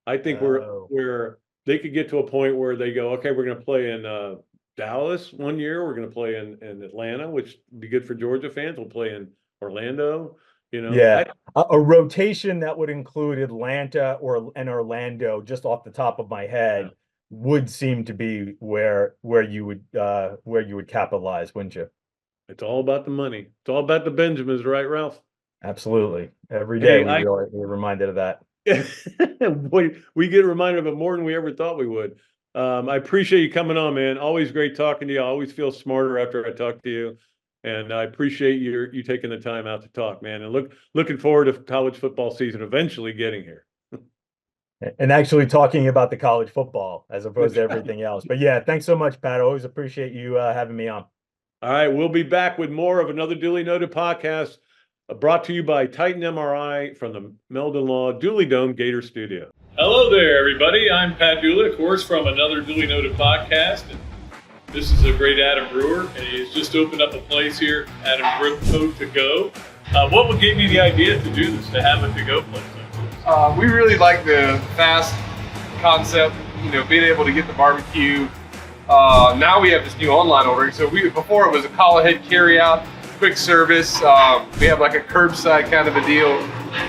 Speaker 1: I think where they could get to a point where they go, okay, we're going to play in Dallas one year. We're going to play in Atlanta, which would be good for Georgia fans. We'll play in Orlando.
Speaker 6: Yeah, a rotation that would include Atlanta and Orlando, just off the top of my head, would seem to be where you would capitalize, wouldn't you?
Speaker 1: It's all about the money. It's all about the Benjamins, right, Ralph?
Speaker 6: Absolutely. Every day we're reminded of that.
Speaker 1: We get reminded of it more than we ever thought we would. I appreciate you coming on, man. Always great talking to you. I always feel smarter after I talk to you. And I appreciate you taking the time out to talk, man. And looking forward to college football season eventually getting here.
Speaker 6: And actually talking about the college football as opposed to everything else. But yeah, thanks so much, Pat. I always appreciate you having me on.
Speaker 1: All right, we'll be back with more of another Dooley Noted podcast brought to you by Titan MRI from the Meldon Law Dooley Dome Gator Studio. Hello there, everybody. I'm Pat Dooley, of course, from another Dooley Noted podcast. And this is a great Adam Brewer, and he's just opened up a place here, Adam Brewer To Go. What gave you the idea to do this, to have a to-go place?
Speaker 7: We really like the fast concept, being able to get the barbecue. Now we have this new online ordering. So before it was a call ahead carry out, quick service. We have like a curbside kind of a deal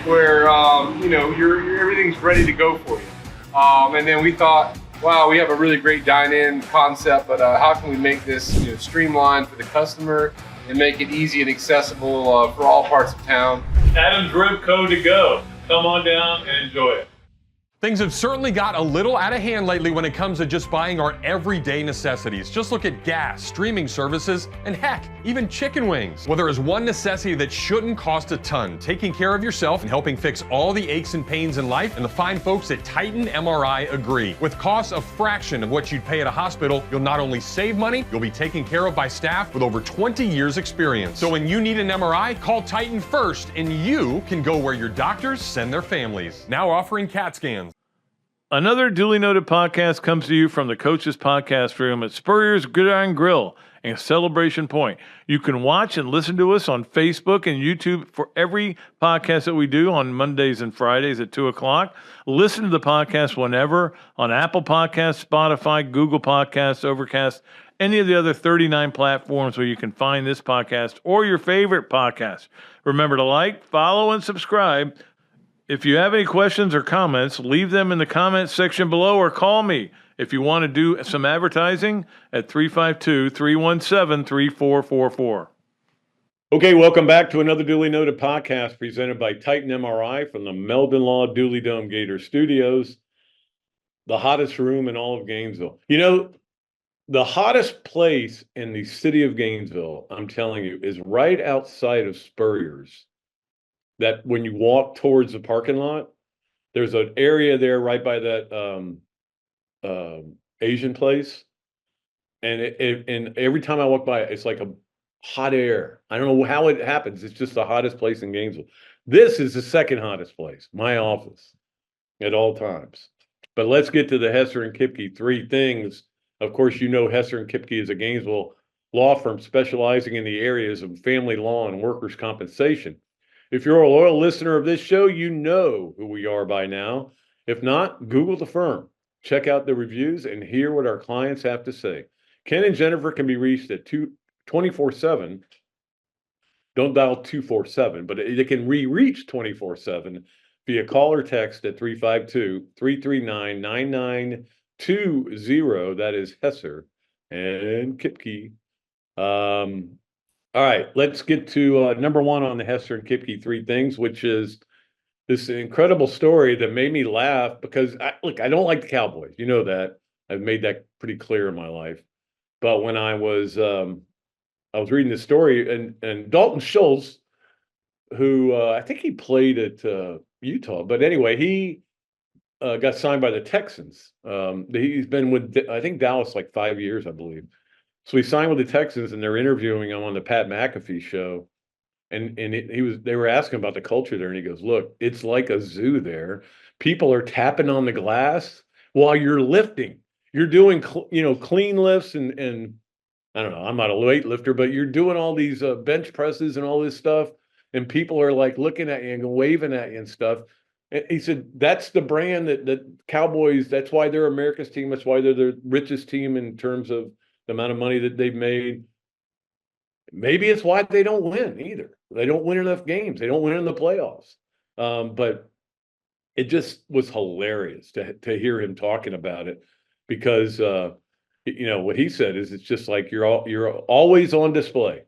Speaker 7: where everything's ready to go for you. And then we thought, wow, we have a really great dine-in concept, but how can we make this streamlined for the customer and make it easy and accessible for all parts of town?
Speaker 1: Adam's Rib Co. To Go. Come on down and enjoy it.
Speaker 8: Things have certainly got a little out of hand lately when it comes to just buying our everyday necessities. Just look at gas, streaming services, and heck, even chicken wings. Well, there is one necessity that shouldn't cost a ton: taking care of yourself and helping fix all the aches and pains in life, and the fine folks at Titan MRI agree. With costs a fraction of what you'd pay at a hospital, you'll not only save money, you'll be taken care of by staff with over 20 years experience. So when you need an MRI, call Titan first, and you can go where your doctors send their families. Now offering CAT scans.
Speaker 1: Another duly noted podcast comes to you from the Coaches Podcast Room at Spurrier's Gridiron Grill and Celebration Point. You can watch and listen to us on Facebook and YouTube for every podcast that we do on Mondays and Fridays at 2 o'clock. Listen to the podcast whenever on Apple Podcasts, Spotify, Google Podcasts, Overcast, any of the other 39 platforms where you can find this podcast or your favorite podcast. Remember to like, follow, and subscribe. If you have any questions or comments, leave them in the comments section below or call me if you want to do some advertising at 352-317-3444. Okay, welcome back to another duly noted podcast presented by Titan MRI from the Meldon Law Dooley Dome Gator Studios, the hottest room in all of Gainesville. You know, the hottest place in the city of Gainesville, I'm telling you, is right outside of Spurrier's. That when you walk towards the parking lot, there's an area there right by that Asian place. And and every time I walk by it, it's like a hot air. I don't know how it happens. It's just the hottest place in Gainesville. This is the second hottest place, my office, at all times. But let's get to the Hesser and Kipke three things. Of course, you know Hesser and Kipke is a Gainesville law firm specializing in the areas of family law and workers' compensation. If you're a loyal listener of this show, you know who we are by now. If not, Google the firm, check out the reviews, and hear what our clients have to say. Ken and Jennifer can be reached at 24/7. Don't dial 247, but they can reach 24/7 via call or text at 352-339-9920. That is Hesser and Kipke. All right, let's get to number one on the Hesser and Kipke three things, which is this incredible story that made me laugh because, I don't like the Cowboys. You know that. I've made that pretty clear in my life. But when I was reading this story, and Dalton Schultz, who I think he played at Utah, but anyway, he got signed by the Texans. He's been with, I think, Dallas like 5 years, I believe. So he signed with the Texans, and they're interviewing him on the Pat McAfee show. And they were asking about the culture there, and he goes, "Look, it's like a zoo there. People are tapping on the glass while you're lifting. You're doing, clean lifts and I don't know. I'm not a weightlifter, but you're doing all these bench presses and all this stuff, and people are like looking at you and waving at you and stuff." And he said, "That's the brand that Cowboys. That's why they're America's team. That's why they're the richest team in terms of the amount of money that they've made. Maybe it's why they don't win either. They don't win enough games. They don't win in the playoffs." But it just was hilarious to hear him talking about it because, what he said is it's just like you're always on display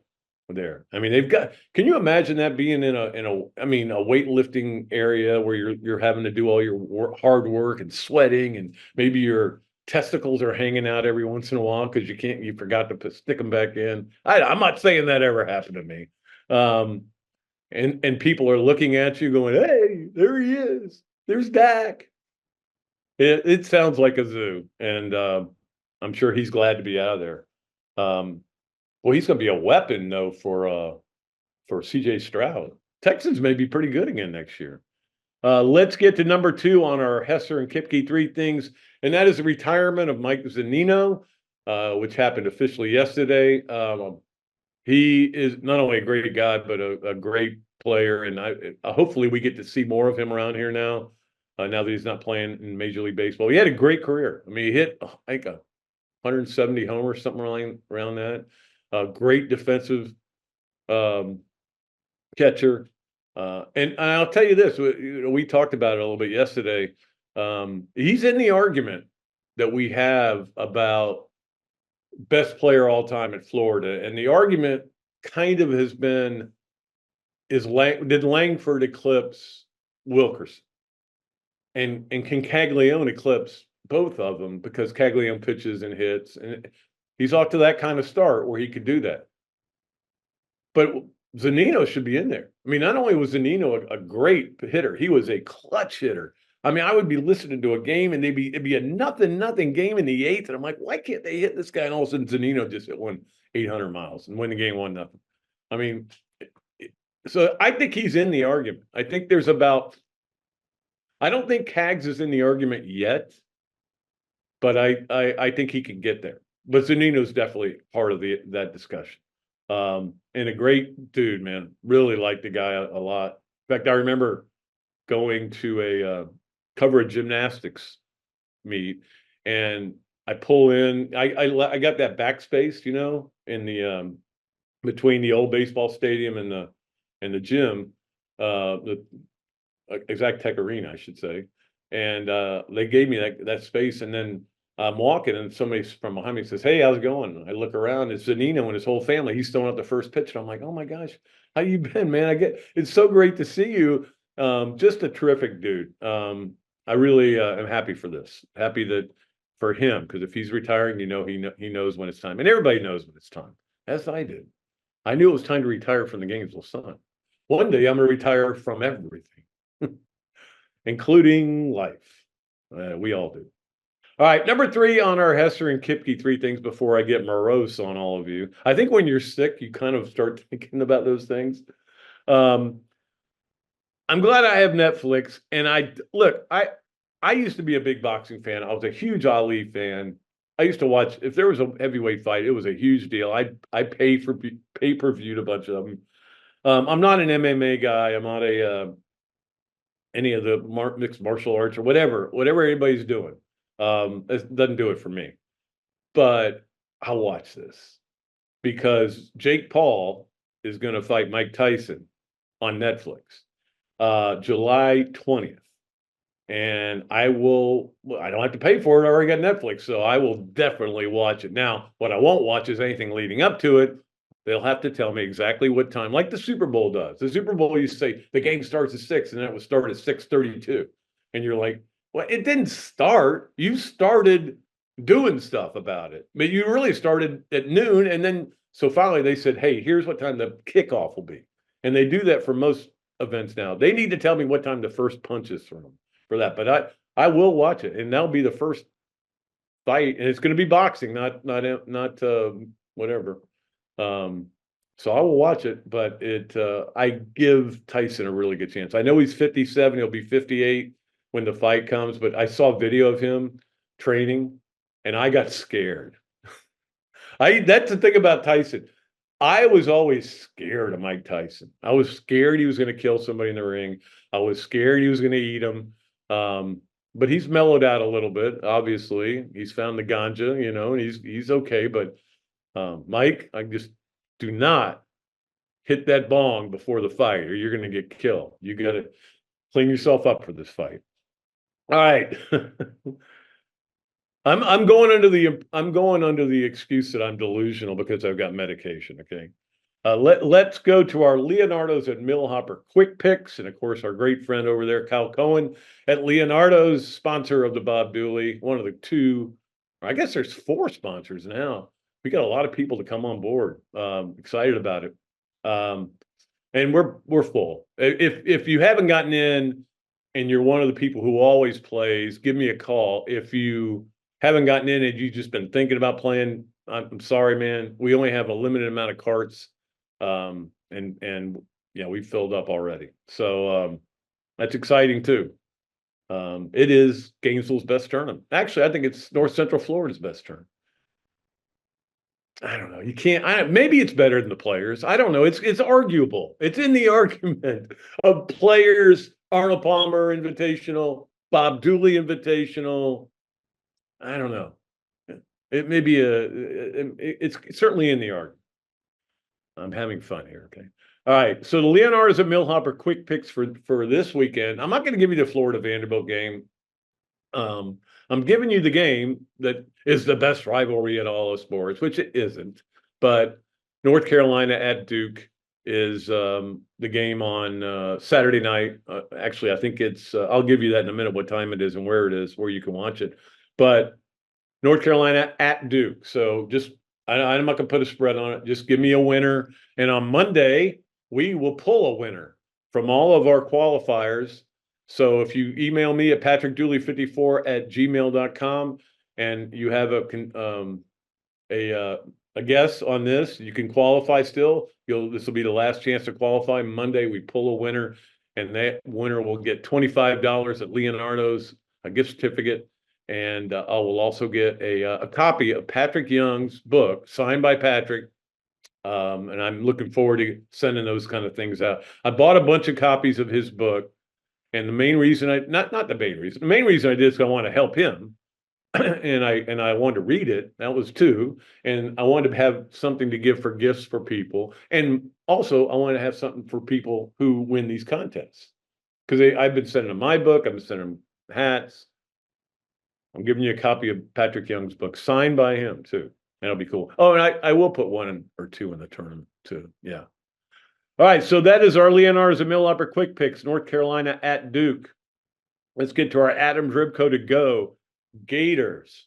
Speaker 1: there. I mean, can you imagine that being in a weightlifting area where you're having to do all your hard work and sweating, and maybe your testicles are hanging out every once in a while because you forgot to stick them back in. I'm not saying that ever happened to me. And people are looking at you going, "Hey, there he is. There's Dak." It sounds like a zoo, and I'm sure he's glad to be out of there. Well, he's going to be a weapon though for CJ Stroud. Texans may be pretty good again next year. Let's get to number two on our Hesser and Kipke three things, and that is the retirement of Mike Zunino, which happened officially yesterday. He is not only a great guy, but a great player, and hopefully we get to see more of him around here now that he's not playing in Major League Baseball. He had a great career. I mean, he hit, I think, 170 homers, something around that. Great defensive catcher. And I'll tell you this, we talked about it a little bit yesterday. He's in the argument that we have about best player all time at Florida. And the argument kind of has been, did Langford eclipse Wilkerson? and can Caglione eclipse both of them because Caglione pitches and hits, and he's off to that kind of start where he could do that. But Zunino should be in there. I mean, not only was Zunino a great hitter, he was a clutch hitter. I mean, I would be listening to a game and it'd be a nothing game in the eighth, and I'm like, why can't they hit this guy? And all of a sudden, Zunino just hit 800 miles and win the game 1-0. I mean, so I think he's in the argument. I think there's about. I don't think Cags is in the argument yet, but I think he can get there. But Zunino's definitely part of that discussion. And a great dude, man. Really liked the guy a lot. In fact, I remember going to a cover a gymnastics meet, and I pull in. I got that backspace, you know, in the between the old baseball stadium and the gym, the Exact Tech Arena, I should say. And they gave me that space, and then I'm walking, and somebody from behind me says, "Hey, how's it going?" I look around, it's Zunino and his whole family. He's throwing out the first pitch, and I'm like, "Oh my gosh, how you been, man? It's so great to see you." Just a terrific dude. I really am happy for this. Happy that for him, because if he's retiring, you know, he knows when it's time, and everybody knows when it's time, as I did. I knew it was time to retire from the Gainesville Sun. One day I'm going to retire from everything, including life. We all do. All right, number 3 on our Hesser and Kipke 3 things before I get morose on all of you. I think when you're sick, you kind of start thinking about those things. I'm glad I have Netflix, and I used to be a big boxing fan. I was a huge Ali fan. I used to watch, if there was a heavyweight fight, it was a huge deal. I pay for pay-per-viewed a bunch of them. I'm not an MMA guy. I'm not any of the mixed martial arts or whatever anybody's doing. It doesn't do it for me. But I'll watch this because Jake Paul is going to fight Mike Tyson on Netflix, July 20th. And I don't have to pay for it. I already got Netflix, so I will definitely watch it. Now, what I won't watch is anything leading up to it. They'll have to tell me exactly what time, like the Super Bowl does. The Super Bowl, you say the game starts at 6, and then it would start at 6:32. And you're like, well, it didn't start. You started doing stuff about it. But you really started at noon, and then so finally they said, hey, here's what time the kickoff will be. And they do that for most events now. They need to tell me what time the first punch is thrown for that. But I will watch it, and that'll be the first fight, and it's going to be boxing, not whatever. So I will watch it, but I give Tyson a really good chance. I know he's 57, he'll be 58 when the fight comes, but I saw video of him training and I got scared. That's the thing about Tyson. I was always scared of Mike Tyson. I was scared he was going to kill somebody in the ring. I was scared he was going to eat him. But he's mellowed out a little bit, obviously. He's found the ganja, you know, and he's okay, but Mike, I just do not hit that bong before the fight or you're going to get killed. You got to clean yourself up for this fight. All right. I'm going under the excuse that I'm delusional because I've got medication, okay? Let's go to our Leonardo's at Millhopper quick picks, and of course our great friend over there, Kyle Cohen at Leonardo's, sponsor of the Bob Dooley, one of the 2, I guess there's 4 sponsors now. We got a lot of people to come on board. Excited about it. And we're full. If you haven't gotten in and you're one of the people who always plays, give me a call. If you haven't gotten in and you've just been thinking about playing, I'm sorry, man. We only have a limited amount of carts. And yeah, we filled up already. So that's exciting too. It is Gainesville's best tournament. Actually, I think it's North Central Florida's best tournament. I don't know. You can't. Maybe it's better than the Players. I don't know. It's arguable. It's in the argument of Players, Arnold Palmer Invitational, Bob Dooley Invitational. I don't know. It may be it's certainly in the argument. I'm having fun here. Okay. All right. So the Leonardo's at Millhopper quick picks for this weekend. I'm not going to give you the Florida Vanderbilt game. I'm giving you the game that is the best rivalry in all of sports, which it isn't. But North Carolina at Duke. is the game on Saturday night. Actually, I think it's, I'll give you that in a minute, what time it is and where it is, where you can watch it. But North Carolina at Duke. So just, I'm not going to put a spread on it. Just give me a winner. And on Monday, we will pull a winner from all of our qualifiers. So if you email me at patrickdooley54@gmail.com and you have a guess on this, you can qualify still. This will be the last chance to qualify. Monday, we pull a winner, and that winner will get $25 at Leonardo's, a gift certificate. And I will also get a copy of Patrick Young's book signed by Patrick. And I'm looking forward to sending those kind of things out. I bought a bunch of copies of his book. And the main reason the main reason I did is I want to help him. and I wanted to read it. That was two. And I wanted to have something to give for gifts for people. And also I wanted to have something for people who win these contests. Because I've been sending them my book, I've been sending them hats. I'm giving you a copy of Patrick Young's book, signed by him too. That'll be cool. Oh, and I will put one or two in the tournament too. Yeah. All right. So that is our Leonardo's and Millhopper quick picks. North Carolina at Duke. Let's get to our Adams Ribco to go. Gators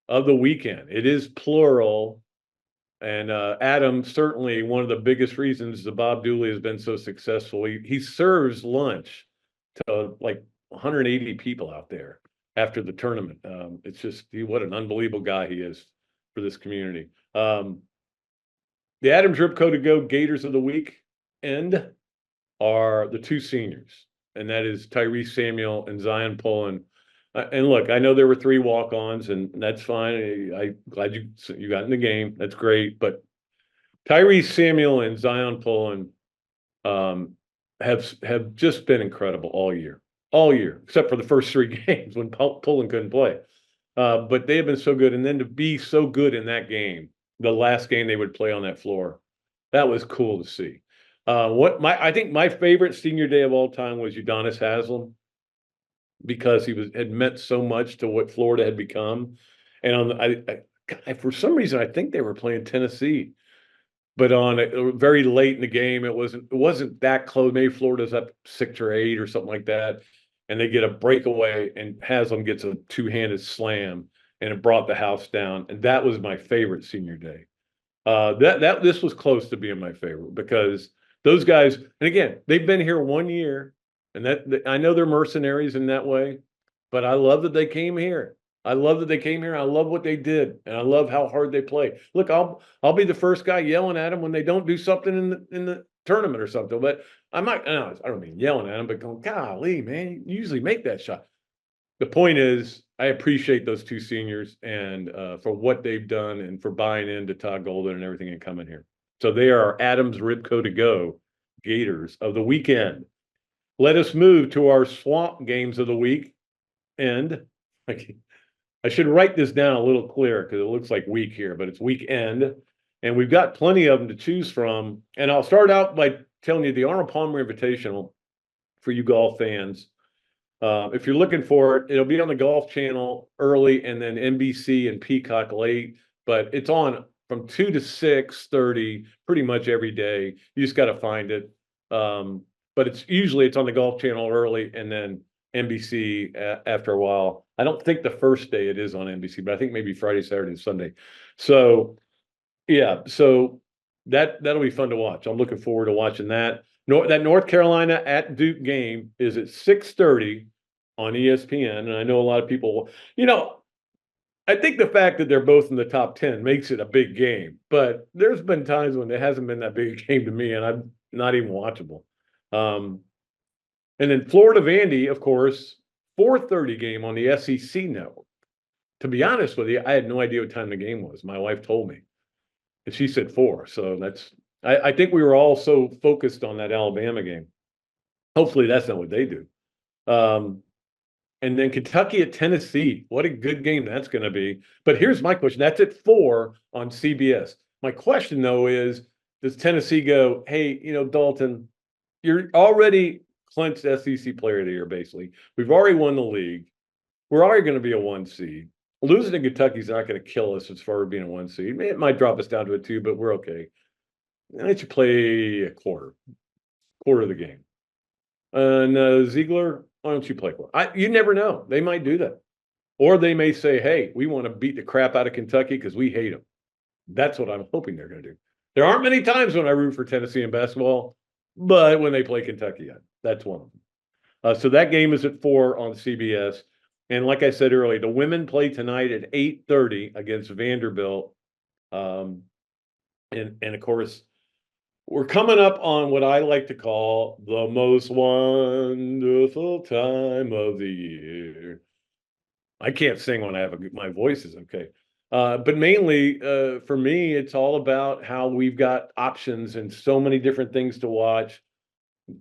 Speaker 1: of the weekend. It is plural. And Adam, certainly one of the biggest reasons that Bob Dooley has been so successful. He serves lunch to like 180 people out there after the tournament. It's just, what an unbelievable guy he is for this community. The Adams Ribco to go Gators of the weekend are the two seniors, and that is Tyrese Samuel and Zion Pullen. And look, I know there were 3 walk-ons, and that's fine. I'm glad you got in the game. That's great. But Tyrese Samuel and Zion Pullen have just been incredible all year, except for the first 3 games when Pullen couldn't play. But they have been so good. And then to be so good in that game, the last game they would play on that floor, that was cool to see. I think my favorite senior day of all time was Udonis Haslam, because he had meant so much to what Florida had become. And for some reason, I think they were playing Tennessee, but very late in the game, it wasn't that close. Maybe Florida's up 6 or 8 or something like that, and they get a breakaway, and Haslam gets a 2-handed slam, and it brought the house down. And that was my favorite senior day. This was close to being my favorite, because those guys, and again, they've been here 1 year. And I know they're mercenaries in that way, but I love that they came here. I love what they did, and I love how hard they play. Look, I'll be the first guy yelling at them when they don't do something in the tournament or something. But I'm not. No, I don't mean yelling at them, but going, golly, man, you usually make that shot. The point is, I appreciate those 2 seniors and for what they've done and for buying into Todd Golden and everything and coming here. So they are Adams Ribco to go Gators of the weekend. Let us move to our swamp games of the week. And I should write this down a little clearer, because it looks like week here, but it's weekend. And we've got plenty of them to choose from. And I'll start out by telling you the Arnold Palmer Invitational for you golf fans. If you're looking for it, it'll be on the Golf Channel early, and then NBC and Peacock late. But it's on from 2 to 6:30 pretty much every day. You just got to find it. But it's on the Golf Channel early, and then NBC after a while. I don't think the first day it is on NBC, but I think maybe Friday, Saturday, and Sunday. So yeah, so that'll be fun to watch. I'm looking forward to watching that. That North Carolina at Duke game is at 6:30 on ESPN, and I know a lot of people, I think the fact that they're both in the top 10 makes it a big game, but there's been times when it hasn't been that big a game to me, and I'm not even watchable. And then Florida Vandy, of course, 4:30 game on the SEC network. To be honest with you, I had no idea what time the game was. My wife told me, and she said 4. So I think we were all so focused on that Alabama game. Hopefully that's not what they do. And then Kentucky at Tennessee. What a good game that's going to be. But here's my question. That's at 4 on CBS. My question, though, is, does Tennessee go, hey, Dalton, you're already clinched SEC Player of the Year, basically. We've already won the league. We're already going to be a 1 seed. Losing to Kentucky is not going to kill us as far as being a 1 seed. It might drop us down to a 2, but we're okay. Why don't you play a quarter of the game? And Ziegler, why don't you play quarter? You never know. They might do that. Or they may say, hey, we want to beat the crap out of Kentucky because we hate them. That's what I'm hoping they're going to do. There aren't many times when I root for Tennessee in basketball, but when they play Kentucky, that's one of them. So that game is at 4 on CBS. And like I said earlier, the women play tonight at 8:30 against Vanderbilt. And of course, we're coming up on what I like to call the most wonderful time of the year. I can't sing when my voice is okay. But mainly for me, it's all about how we've got options and so many different things to watch.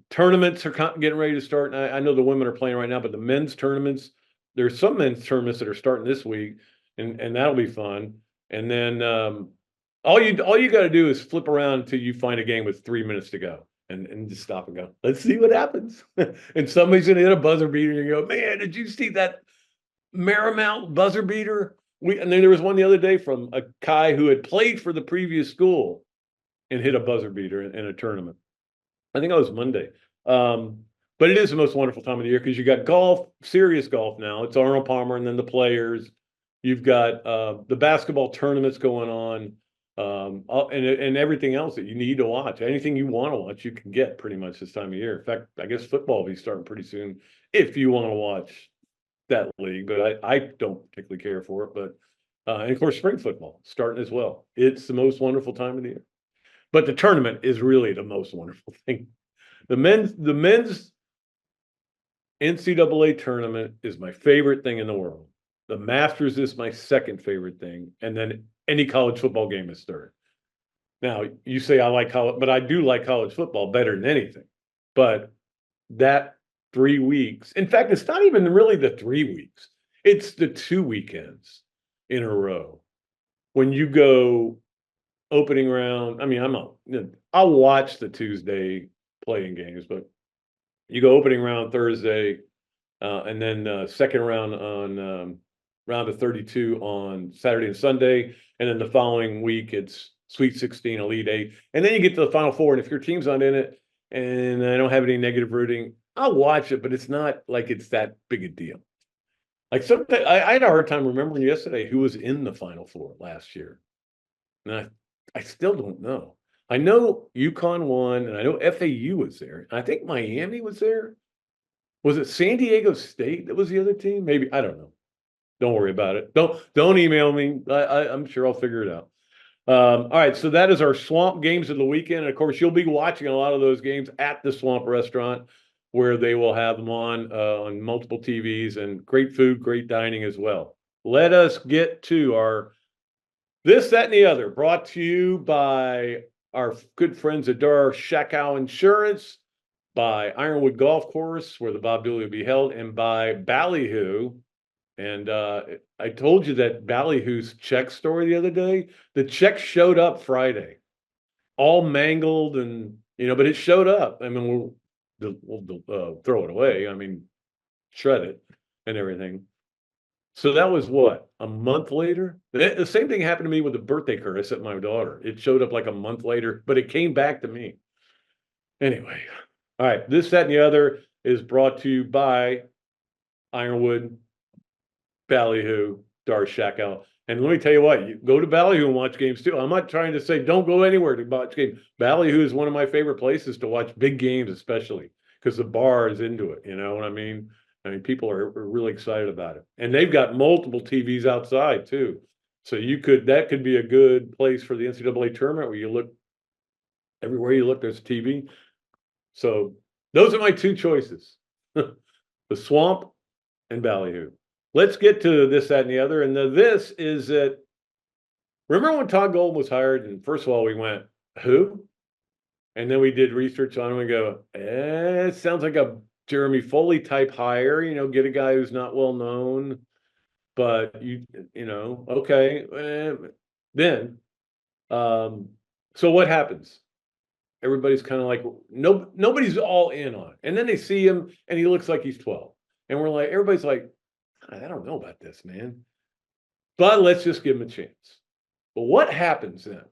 Speaker 1: Tournaments are getting ready to start. And I know the women are playing right now, but the men's tournaments, there's some men's tournaments that are starting this week, and that'll be fun. And then all you got to do is flip around until you find a game with 3 minutes to go, and just stop and go. Let's see what happens. And somebody's gonna hit a buzzer beater, and you go, man, did you see that Marymount buzzer beater? And then there was one the other day from a guy who had played for the previous school and hit a buzzer beater in a tournament. I think it was Monday. But it is the most wonderful time of the year because you got golf, serious golf now. It's Arnold Palmer and then the Players. You've got the basketball tournaments going on, and everything else that you need to watch. Anything you want to watch, you can get pretty much this time of year. In fact, I guess football will be starting pretty soon if you want to watch that league, but I don't particularly care for it. But and of course, spring football starting as well. It's the most wonderful time of the year. But the tournament is really the most wonderful thing. The men's NCAA tournament is my favorite thing in the world. The Masters is my second favorite thing, and then any college football game is third. Now, you say I like college, but I do like college football better than anything. But that 3 weeks, in fact, it's not even really the 3 weeks. It's the 2 weekends in a row. When you go opening round, I mean, I'll watch the Tuesday playing games, but you go opening round Thursday, and then second round on round of 32 on Saturday and Sunday, and then the following week it's Sweet 16, Elite 8, and then you get to the Final Four. And if your team's not in it, and I don't have any negative rooting, I'll watch it, but it's not like it's that big a deal. Like sometimes I had a hard time remembering yesterday who was in the Final Four last year, and I still don't know. I know UConn won, and I know FAU was there. I think Miami was there. Was it San Diego State that was the other team? Maybe, I don't know. Don't worry about it. Don't email me. I'm sure I'll figure it out. All right, so that is our Swamp games of the weekend. And of course, you'll be watching a lot of those games at the Swamp Restaurant, where they will have them on multiple TVs, and great food, great dining as well. Let us get to our This, That, and the Other, brought to you by our good friends at Dar Shakow Insurance, by Ironwood Golf Course, where the Bob Dooley will be held, and by Ballyhoo. And I told you that Ballyhoo's check story the other day. The check showed up Friday, all mangled, and but it showed up. I mean, we'll throw it away. I mean, shred it and everything. So that was what, a month later? The same thing happened to me with the birthday card I sent my daughter. It showed up like a month later, but it came back to me. Anyway, all right. This, That, and the Other is brought to you by Ironwood, Ballyhoo, Dar Shakow. And let me tell you what, you go to Ballyhoo and watch games too. I'm not trying to say don't go anywhere to watch games. Ballyhoo is one of my favorite places to watch big games, especially because the bar is into it. You know what I mean? People are really excited about it. And they've got multiple TVs outside too. So that could be a good place for the NCAA tournament, where you look, everywhere you look, there's a TV. So those are my two choices, the Swamp and Ballyhoo. Let's get to This, That, and the Other. And this is that, remember when Todd Golden was hired? And first of all, we went, who? And then we did research on him and go, it sounds like a Jeremy Foley type hire, get a guy who's not well known, but okay. Then, so what happens? Everybody's kind of like, nobody's all in on it. And then they see him and he looks like he's 12. And everybody's like, I don't know about this, man, but let's just give him a chance. But what happens then?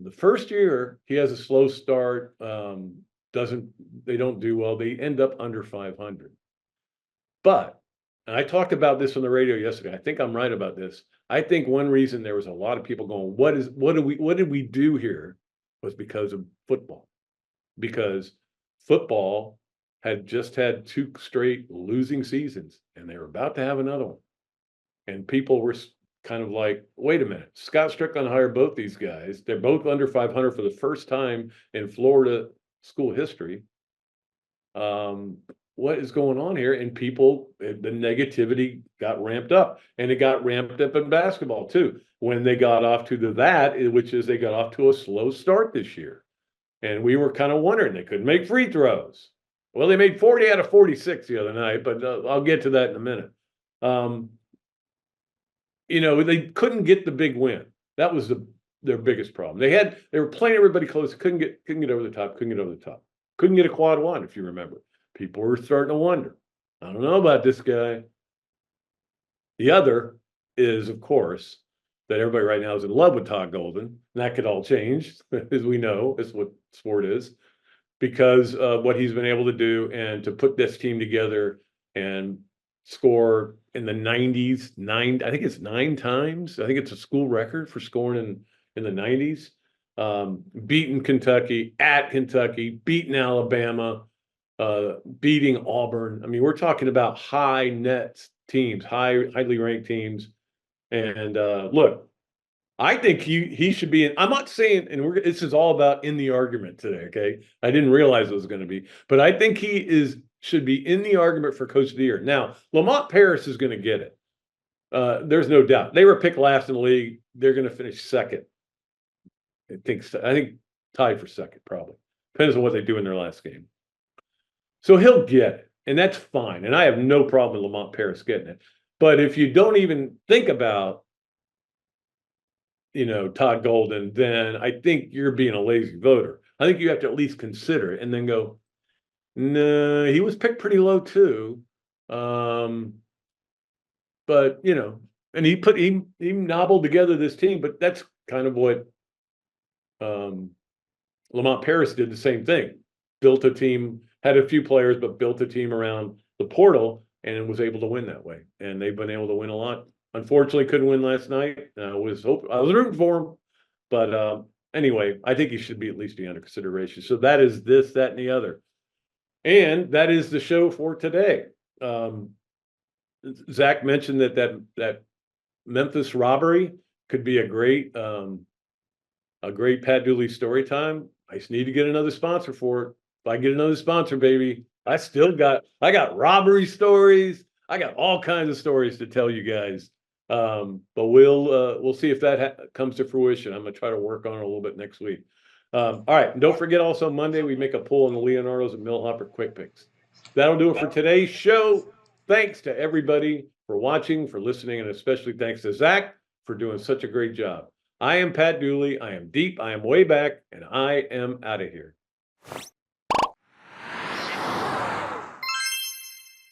Speaker 1: The first year he has a slow start, they don't do well. They end up under 500. But, and I talked about this on the radio yesterday. I think I'm right about this. I think one reason there was a lot of people going, what did we do here, was because of football. Because football had just had 2 straight losing seasons, and they were about to have another one. And people were kind of like, wait a minute, Scott Strickland hired both these guys. They're both under 500 for the first time in Florida school history. What is going on here? And people, the negativity got ramped up, and it got ramped up in basketball too. When they got off to which is they got off to a slow start this year. And we were kind of wondering, they couldn't make free throws. Well, they made 40 out of 46 the other night, but I'll get to that in a minute. They couldn't get the big win. That was their biggest problem. They were playing everybody close, couldn't get over the top, couldn't get a quad one, if you remember. People were starting to wonder, I don't know about this guy. The other is, of course, that everybody right now is in love with Todd Golden. And that could all change, as we know, is what sport is, because of what he's been able to do and to put this team together and score in the 90s, I think it's 9 times. I think it's a school record for scoring in the 90s. Beating Kentucky, at Kentucky, beating Alabama, beating Auburn. I mean, we're talking about high net teams, highly ranked teams. And look, I think he should be in. I'm not saying, and this is all about in the argument today. Okay, I didn't realize it was going to be, but I think should be in the argument for Coach of the Year. Now, Lamont Paris is going to get it. There's no doubt. They were picked last in the league. They're going to finish second. I think tied for second, probably. Depends on what they do in their last game. So he'll get it, and that's fine. And I have no problem with Lamont Paris getting it. But if you don't even think about, Todd Golden, then I think you're being a lazy voter. I think you have to at least consider it and then go, no, he was picked pretty low too. But and he nobbled together this team, but that's kind of what Lamont Paris did, the same thing. Built a team, had a few players, but built a team around the portal and was able to win that way. And they've been able to win a lot. Unfortunately, couldn't win last night. I was rooting for him, but anyway, I think he should be at least be under consideration. So that is this, that, and the other, and that is the show for today. Zach mentioned that Memphis robbery could be a great Pat Dooley story time. I just need to get another sponsor for it. If I get another sponsor, baby, I got robbery stories. I got all kinds of stories to tell you guys. But we'll see if that comes to fruition. I'm gonna try to work on it a little bit next week. All right, and don't forget, also Monday we make a poll on the Leonardo's and Millhopper quick picks. That'll do it for today's show. Thanks to everybody for watching, for listening, and especially thanks to Zach for doing such a great job. I am Pat Dooley. I am deep. I am way back, and I am out of here.